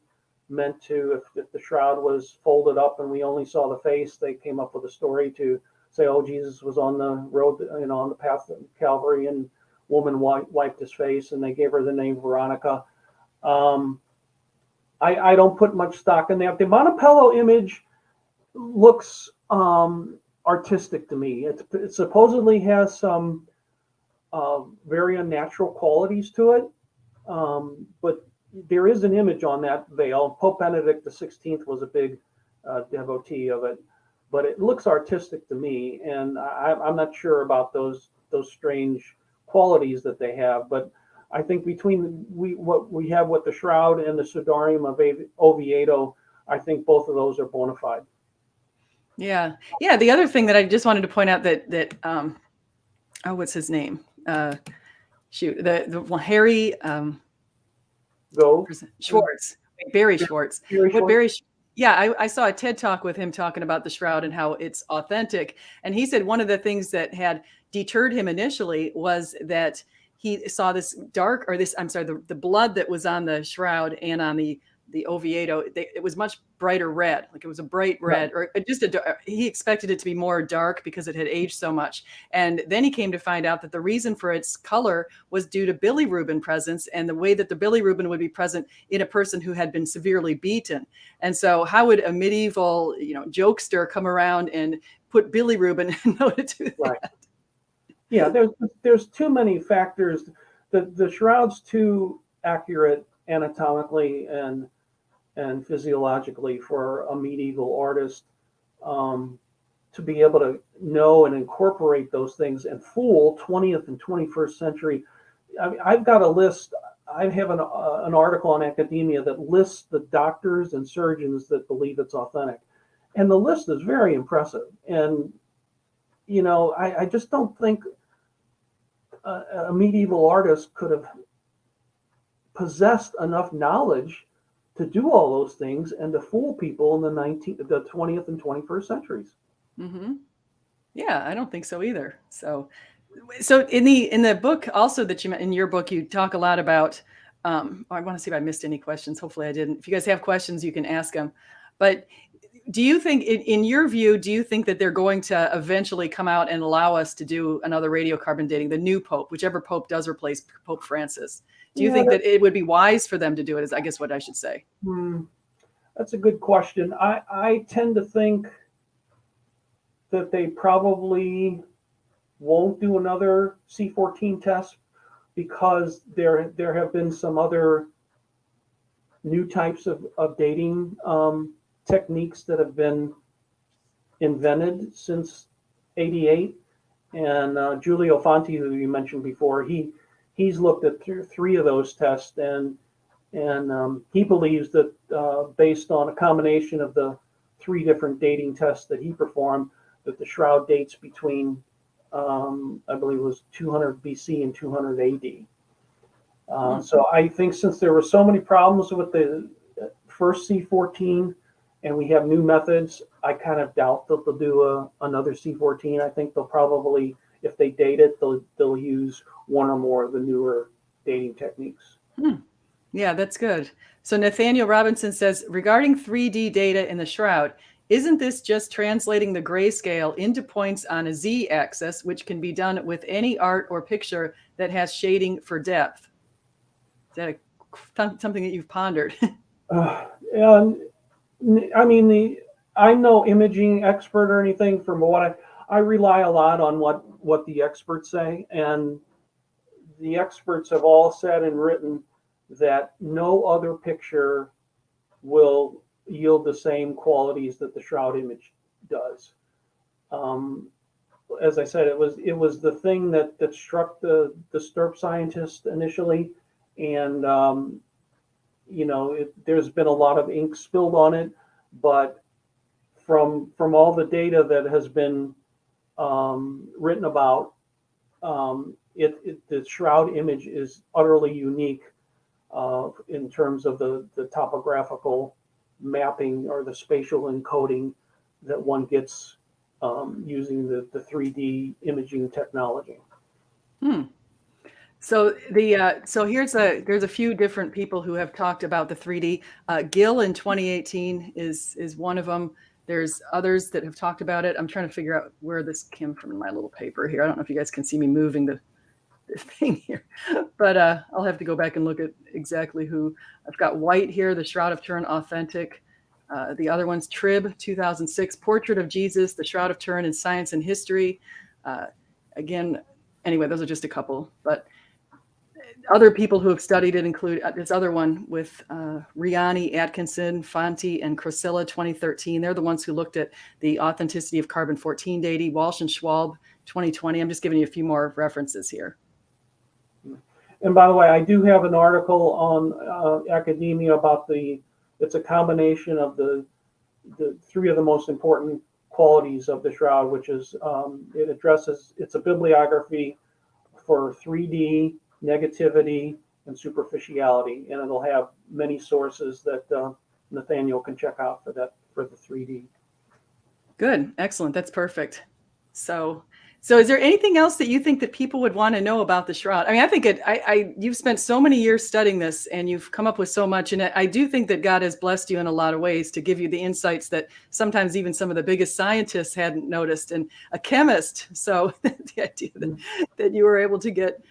meant to, if the shroud was folded up and we only saw the face, they came up with a story to say, oh, Jesus was on the road, on the path of Calvary, and woman wiped his face, and they gave her the name Veronica. I don't put much stock in that. The Montepello image looks artistic to me. It supposedly has some very unnatural qualities to it, but there is an image on that veil. Pope Benedict XVI was a big devotee of it. but it looks artistic to me, and I'm not sure about those strange qualities that they have. But I think between what we have with the shroud and the Sudarium of Oviedo, I think both of those are bona fide. Yeah. Yeah. The other thing that I just wanted to point out that oh, what's his name? Shoot, the Harry Go. Schwartz, Barry Schwartz. Very What short. Barry? Yeah, I saw a TED talk with him talking about the shroud and how it's authentic. And he said one of the things that had deterred him initially was that he saw this dark, or this, I'm sorry, the blood that was on the shroud and on the Oviedo, it was much brighter red. Like it was a bright red, or just he expected it to be more dark because it had aged so much. And then he came to find out that the reason for its color was due to bilirubin presence, and the way that the bilirubin would be present in a person who had been severely beaten. And so how would a medieval, jokester come around and put bilirubin in order to do that? Right. Yeah, there's too many factors. The shroud's too accurate anatomically and physiologically for a medieval artist to be able to know and incorporate those things and fool 20th and 21st century. I've got a list. I have an article on academia that lists the doctors and surgeons that believe it's authentic, and the list is very impressive. And I just don't think a medieval artist could have possessed enough knowledge to do all those things and to fool people in the 20th and 21st centuries. Mm-hmm. Yeah, I don't think so either. So in the book also that in your book, you talk a lot about, I want to see if I missed any questions. Hopefully I didn't. If you guys have questions, you can ask them. But do you think, in your view, do you think that they're going to eventually come out and allow us to do another radiocarbon dating, the new Pope, whichever Pope does replace Pope Francis? Do you think that it would be wise for them to do it, is I guess what I should say? That's a good question. I tend to think that they probably won't do another C14 test because there have been some other new types of dating techniques that have been invented since '88. And Giulio Fanti, who you mentioned before, he's looked at three of those tests, and he believes that based on a combination of the three different dating tests that he performed, that the shroud dates between I believe it was 200 BC and 200 AD. So I think since there were so many problems with the first C14 and we have new methods, I kind of doubt that they'll do another C14. I think they'll probably, if they date it, they'll use one or more of the newer dating techniques. Yeah, that's good. So Nathaniel Robinson says, regarding 3D data in the shroud, isn't this just translating the grayscale into points on a z-axis, which can be done with any art or picture that has shading for depth? Is that something that you've pondered? I mean, I'm no imaging expert or anything. From what I rely a lot on what the experts say, and the experts have all said and written that no other picture will yield the same qualities that the shroud image does. As I said, it was the thing that struck the STURP scientists initially, and there's been a lot of ink spilled on it, but from all the data that has been written about, the shroud image is utterly unique in terms of the topographical mapping or the spatial encoding that one gets using the 3D imaging technology. So there's a few different people who have talked about the 3D. Gill in 2018 is one of them. There's others that have talked about it. I'm trying to figure out where this came from in my little paper here. I don't know if you guys can see me moving the thing here, but I'll have to go back and look at exactly who. I've got White here, the Shroud of Turin Authentic. The other one's Tribb, 2006, Portrait of Jesus, the Shroud of Turin in Science and History. Again, anyway, those are just a couple, but Other people who have studied it include this other one with Riani, Atkinson, Fonte, and Crosilla 2013. They're the ones who looked at the authenticity of carbon-14 dating. Walsh and Schwab 2020. I'm just giving you a few more references here. And by the way, I do have an article on academia about it's a combination of the three of the most important qualities of the shroud, which is it's a bibliography for 3D, negativity, and superficiality, and it'll have many sources that Nathaniel can check out for the 3D. Good, excellent, that's perfect. So is there anything else that you think that people would want to know about the shroud? I mean, I think you've spent so many years studying this, and you've come up with so much, and I do think that God has blessed you in a lot of ways to give you the insights that sometimes even some of the biggest scientists hadn't noticed, and a chemist. So the idea that you were able to get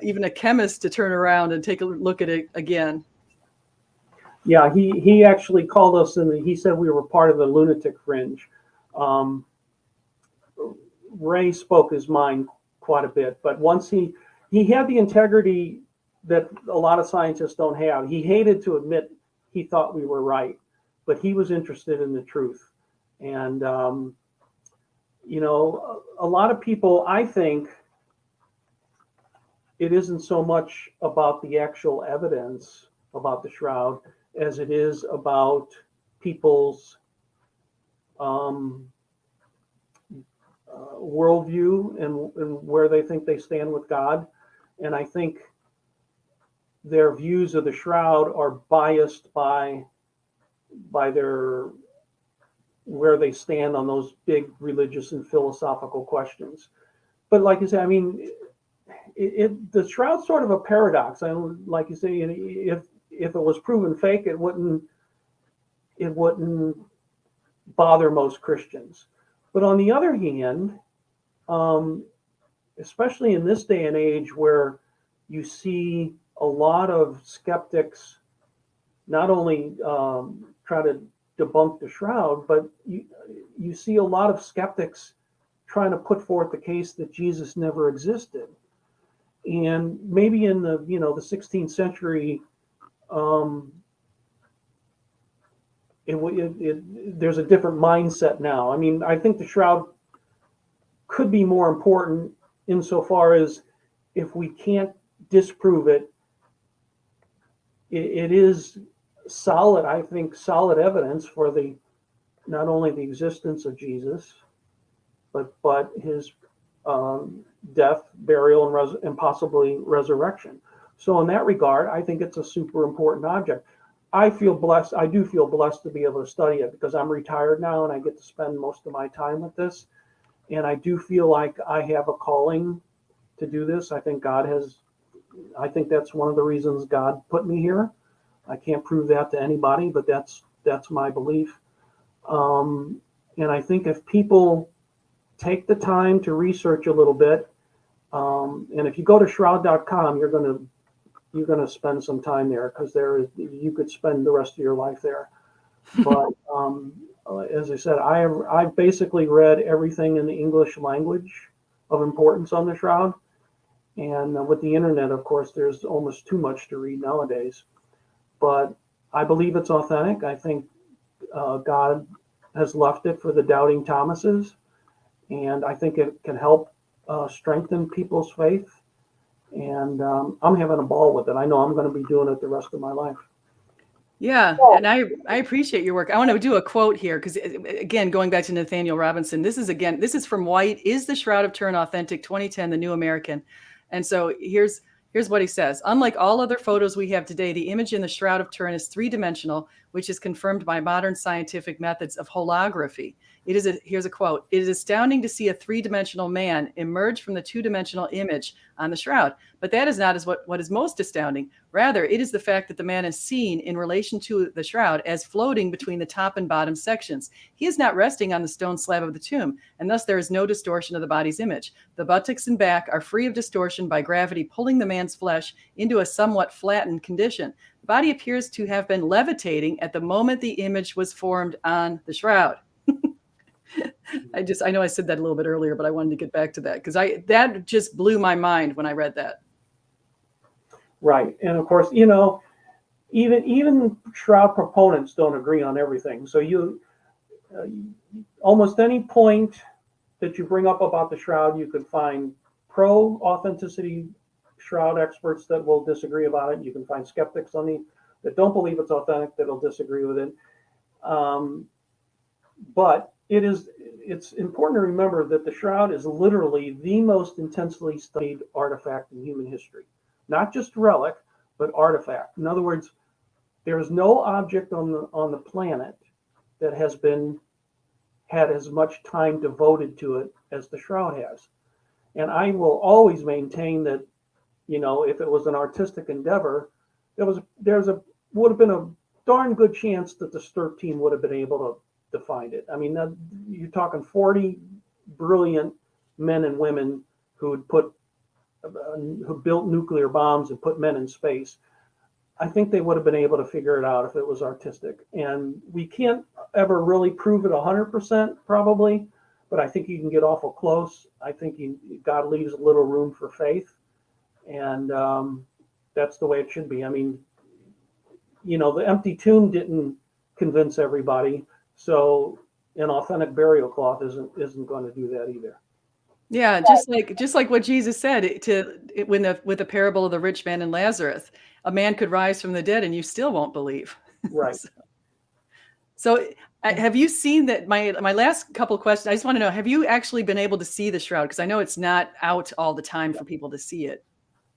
even a chemist to turn around and take a look at it again. Yeah, he actually called us and he said we were part of the lunatic fringe. Ray spoke his mind quite a bit, but once he had the integrity that a lot of scientists don't have. He hated to admit he thought we were right, but he was interested in the truth. And, you know, a lot of people, I think it isn't so much about the actual evidence about the shroud as it is about people's worldview and where they think they stand with God. And I think their views of the shroud are biased by their where they stand on those big religious and philosophical questions. But like you say, I mean, the shroud's sort of a paradox. Like you say, if it was proven fake, it wouldn't bother most Christians. But on the other hand, especially in this day and age where you see a lot of skeptics not only try to debunk the shroud, but you see a lot of skeptics trying to put forth the case that Jesus never existed. And maybe in the 16th century, there's a different mindset now. I mean, I think the shroud could be more important insofar as if we can't disprove it, it is solid, I think, solid evidence for not only the existence of Jesus, but his death, burial, and possibly resurrection. So in that regard, I think it's a super important object. I feel blessed. I do feel blessed to be able to study it because I'm retired now and I get to spend most of my time with this. And I do feel like I have a calling to do this. I think that's one of the reasons God put me here. I can't prove that to anybody, but that's my belief. And I think if people take the time to research a little bit, and if you go to shroud.com, you're going to spend some time there because you could spend the rest of your life there. But as I said, I've basically read everything in the English language of importance on the shroud. And with the internet, of course, there's almost too much to read nowadays. But I believe it's authentic. I think God has left it for the doubting Thomases. And I think it can help strengthen people's faith. And I'm having a ball with it. I know I'm going to be doing it the rest of my life. Yeah, and I appreciate your work. I want to do a quote here because, again, going back to Nathaniel Robinson, this is from White, Is the Shroud of Turin Authentic, 2010, The New American. And so here's what he says. Unlike all other photos we have today, the image in the Shroud of Turin is three-dimensional, which is confirmed by modern scientific methods of holography. Here's a quote. It is astounding to see a three-dimensional man emerge from the two-dimensional image on the shroud. But that is not what is most astounding. Rather, it is the fact that the man is seen in relation to the shroud as floating between the top and bottom sections. He is not resting on the stone slab of the tomb, and thus there is no distortion of the body's image. The buttocks and back are free of distortion by gravity pulling the man's flesh into a somewhat flattened condition. The body appears to have been levitating at the moment the image was formed on the shroud. I know I said that a little bit earlier, but I wanted to get back to that because that just blew my mind when I read that. Right. And of course, you know, even shroud proponents don't agree on everything. So uh, almost any point that you bring up about the shroud, you could find pro authenticity shroud experts that will disagree about it. You can find skeptics on the that don't believe it's authentic that'll disagree with it. Um, but it's important to remember that the shroud is literally the most intensely studied artifact in human history, not just relic, but artifact. In other words, there is no object on the planet that has been had as much time devoted to it as the shroud has. And I will always maintain that, you know, if it was an artistic endeavor, would have been a darn good chance that the STURP team would have been able to find it. I mean, you're talking 40 brilliant men and women who who built nuclear bombs and put men in space. I think they would have been able to figure it out if it was artistic. And we can't ever really prove it 100% probably, but I think you can get awful close. I think God leaves a little room for faith, and that's the way it should be. I mean, you know, the empty tomb didn't convince everybody, so an authentic burial cloth isn't going to do that either. Yeah, just like what Jesus said with the parable of the rich man and Lazarus, a man could rise from the dead and you still won't believe. Right. So, have you seen that? My last couple of questions. I just want to know: have you actually been able to see the shroud? Because I know it's not out all the time for people to see it.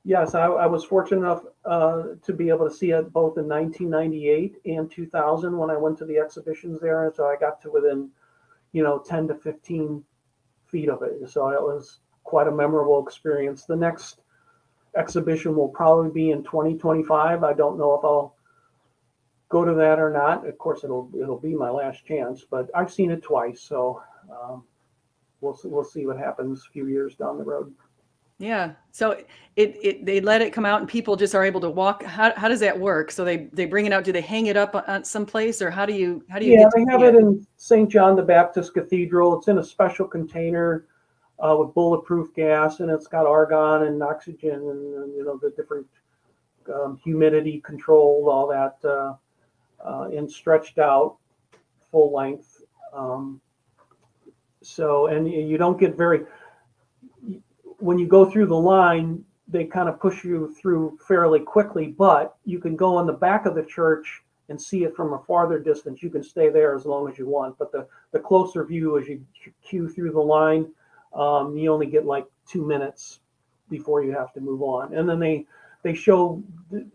Yes, I was fortunate enough to be able to see it both in 1998 and 2000 when I went to the exhibitions there, and so I got to within, you know, 10 to 15 feet of it. So it was quite a memorable experience. The next exhibition will probably be in 2025. I don't know if I'll go to that or not. Of course, it'll be my last chance, but I've seen it twice, so we'll see what happens a few years down the road. Yeah. So they let it come out and people just are able to walk. How does that work? So they bring it out. Do they hang it up on someplace, or how do you Yeah, get to they have see it in St. John the Baptist Cathedral. It's in a special container with bulletproof gas, and it's got argon and oxygen and you know the different humidity control, all that, and stretched out full length. So, and you don't get when you go through the line, they kind of push you through fairly quickly, but you can go on the back of the church and see it from a farther distance. You can stay there as long as you want, but the closer view as you queue through the line, you only get like 2 minutes before you have to move on. And then they show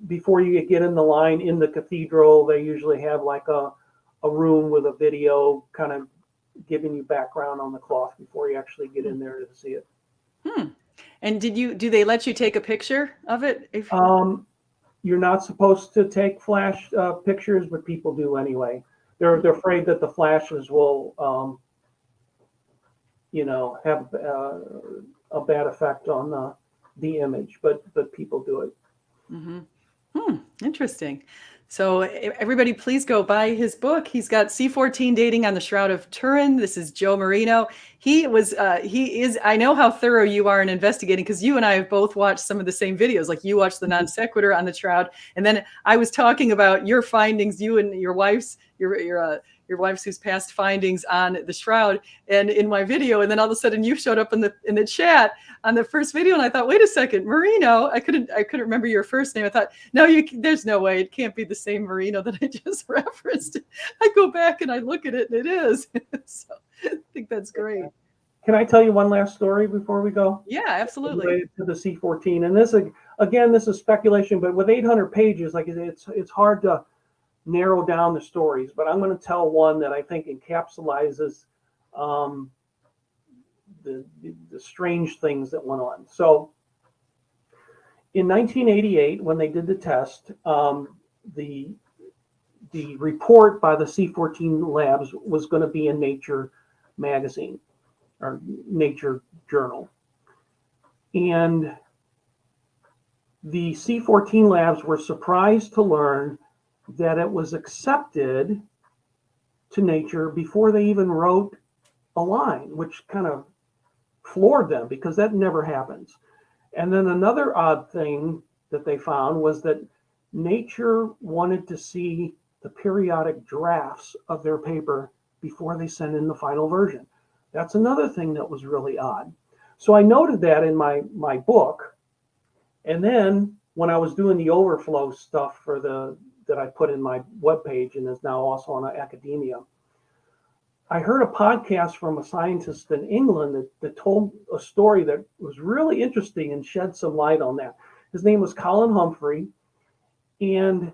before you get in the line in the cathedral, they usually have like a room with a video kind of giving you background on the cloth before you actually get in there to see it. And do they let you take a picture of it? You're not supposed to take flash pictures, but people do anyway. They're afraid that the flashes will, you know, have a bad effect on the image, but people do it. Interesting. So everybody, please go buy his book. He's got C14 Dating on the Shroud of Turin. This is Joe Marino. He is, I know how thorough you are in investigating because you and I have both watched some of the same videos. Like you watched the non sequitur on the shroud. And then I was talking about your findings, you and your wife's, your wife's who's past findings on the shroud and in my video. And then all of a sudden you showed up in the chat on the first video. And I thought, wait a second, Marino, I couldn't remember your first name. I thought, no, there's no way it can't be the same Marino that I just referenced. I go back and I look at it and it is. So I think that's great. Can I tell you one last story before we go? Yeah, absolutely. Related to the C14. And this, again, this is speculation, but with 800 pages, like it's hard to narrow down the stories, but I'm going to tell one that I think encapsulates the strange things that went on. So in 1988, when they did the test, the report by the C14 labs was going to be in Nature magazine or Nature journal. And the C14 labs were surprised to learn that it was accepted to Nature before they even wrote a line, which kind of floored them because that never happens. And then another odd thing that they found was that Nature wanted to see the periodic drafts of their paper before they sent in the final version. That's another thing that was really odd. So I noted that in my book. And then when I was doing the overflow stuff that I put in my webpage and is now also on academia, I heard a podcast from a scientist in England that told a story that was really interesting and shed some light on that. His name was Colin Humphrey, and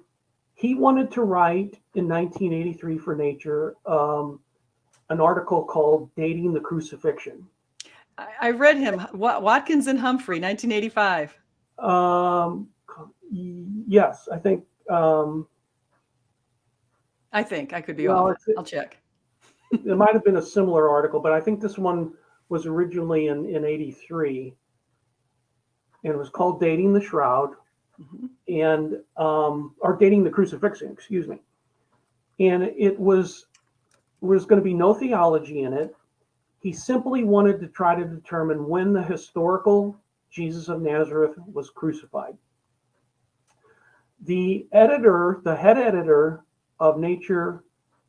he wanted to write in 1983 for Nature an article called Dating the Crucifixion. I read him, Watkins and Humphrey, 1985. Yes, I think. I could be off. I'll check. It might have been a similar article, but I think this one was originally in 83, and it was called Dating the Shroud, and or Dating the Crucifixion, excuse me. And it was going to be no theology in it. He simply wanted to try to determine when the historical Jesus of Nazareth was crucified. The head editor of Nature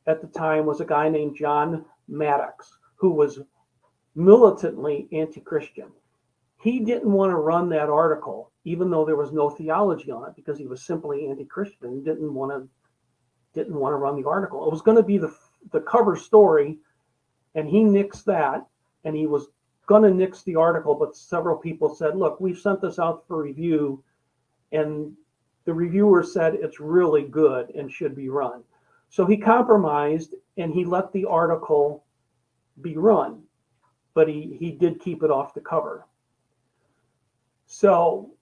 at the time was a guy named John Maddox, who was militantly anti-Christian. He didn't want to run that article, even though there was no theology on it, because he was simply anti-Christian and didn't want to run the article. It was going to be the cover story, and he nixed that, and he was going to nix the article, but several people said, look, we've sent this out for review, and the reviewer said it's really good and should be run. So he compromised, and he let the article be run, but he did keep it off the cover. So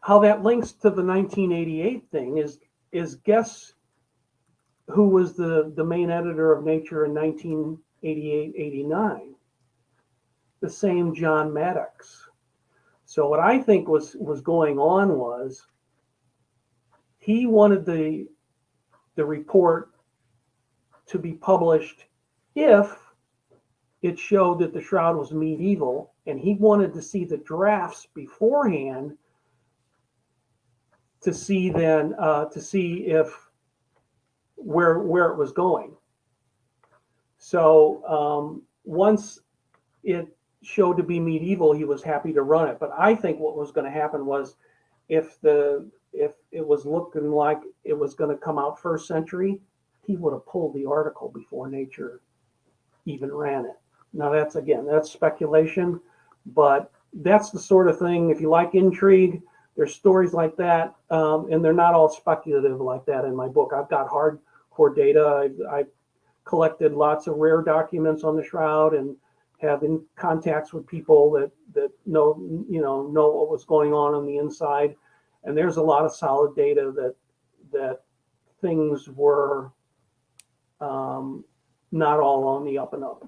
how that links to the 1988 thing is guess who was the main editor of Nature in 1988-89? The same John Maddox. So what I think was going on was he wanted the report to be published if it showed that the shroud was medieval, and he wanted to see the drafts beforehand to see if where it was going. So once it showed to be medieval, he was happy to run it. But I think what was going to happen was if it was looking like it was going to come out first century, he would have pulled the article before Nature even ran it. Now that's speculation, but that's the sort of thing, if you like intrigue, there's stories like that, and they're not all speculative like that in my book. I've got hardcore data. I collected lots of rare documents on the shroud and have in contacts with people that know what was going on the inside. And there's a lot of solid data that things were not all on the up and up.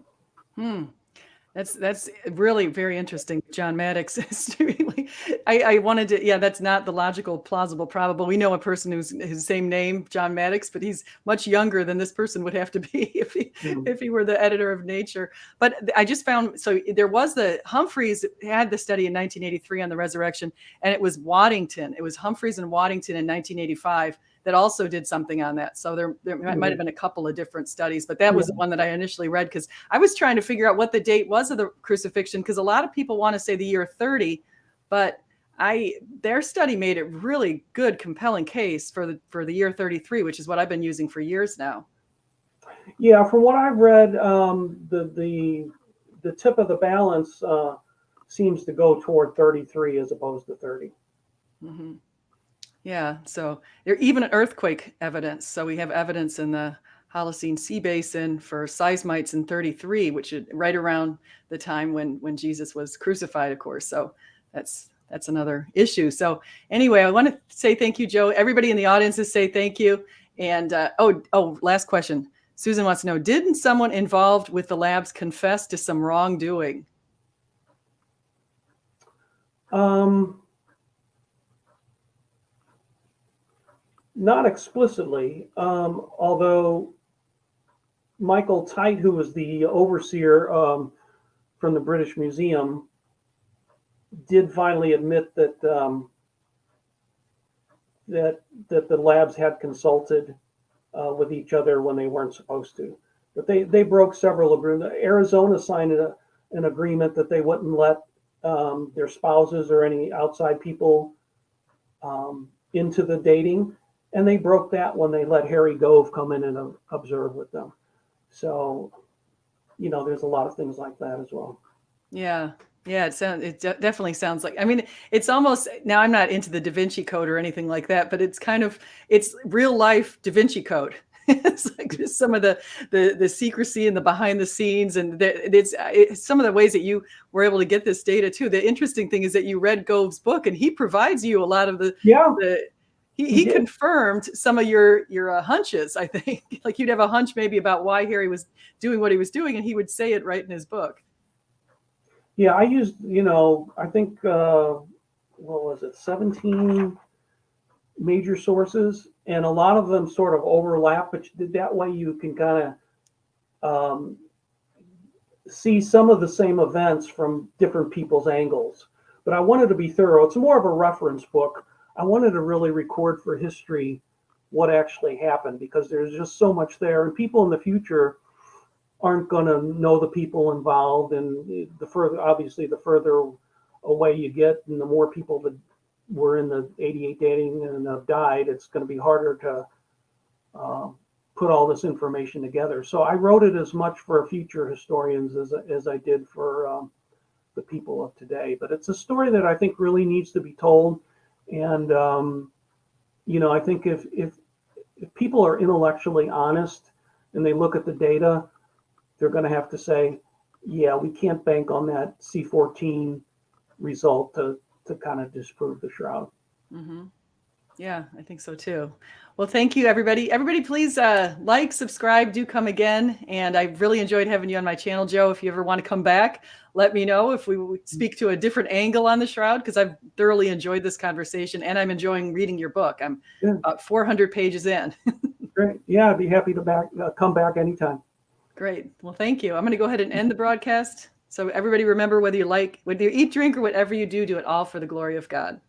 That's really very interesting. John Maddox is really, I wanted to, that's not the logical, plausible, probable. We know a person who's his same name, John Maddox, but he's much younger than this person would have to be if he were the editor of Nature. But I just found, so there was Humphreys had the study in 1983 on the resurrection, and it was Waddington. It was Humphreys and Waddington in 1985 that also did something on that. So there might have been a couple of different studies, but that was the one that I initially read because I was trying to figure out what the date was of the crucifixion, because a lot of people want to say the year 30, but their study made a really good, compelling case for the year 33, which is what I've been using for years now. Yeah, from what I've read, the tip of the balance seems to go toward 33 as opposed to 30. Mm-hmm. Yeah, so there even earthquake evidence. So we have evidence in the Holocene Sea Basin for seismites in 33, which is right around the time when Jesus was crucified, of course. So that's another issue. So anyway, I want to say thank you, Joe. Everybody in the audience is say thank you. And last question. Susan wants to know, didn't someone involved with the labs confess to some wrongdoing? Not explicitly, although Michael Tite, who was the overseer from the British Museum, did finally admit that that the labs had consulted with each other when they weren't supposed to. But they broke several agreements. Arizona signed an agreement that they wouldn't let their spouses or any outside people into the dating, and they broke that when they let Harry Gove come in and observe with them. So, there's a lot of things like that as well. Yeah. Yeah, definitely sounds like, I mean, it's almost, now I'm not into the Da Vinci Code or anything like that, but it's real life Da Vinci Code. It's like just some of the secrecy and the behind the scenes, and it's some of the ways that you were able to get this data too. The interesting thing is that you read Gove's book, and he provides you a lot of he confirmed some of your hunches, I think. Like you'd have a hunch maybe about why Harry was doing what he was doing, and he would say it right in his book. Yeah, I used, I think, what was it, 17 major sources, and a lot of them sort of overlap, but that way you can kind of see some of the same events from different people's angles. But I wanted to be thorough. It's more of a reference book. I wanted to really record for history what actually happened, because there's just so much there, and people in the future aren't going to know the people involved, and the further away you get and the more people that were in the 88 dating and have died, it's going to be harder to put all this information together. So I wrote it as much for future historians as I did for the people of today. But it's a story that I think really needs to be told, and I think if people are intellectually honest and they look at the data, they're going to have to say, yeah, we can't bank on that C14 result to kind of disprove the shroud. Mm-hmm. Yeah, I think so too. Well, thank you, everybody. Everybody, please like, subscribe, do come again. And I really enjoyed having you on my channel, Joe. If you ever want to come back, let me know if we speak to a different angle on the shroud, because I've thoroughly enjoyed this conversation, and I'm enjoying reading your book. I'm about 400 pages in. Great. Yeah, I'd be happy to come back anytime. Great. Well, thank you. I'm going to go ahead and end the broadcast. So everybody remember, whether you eat, drink, or whatever you do, do it all for the glory of God.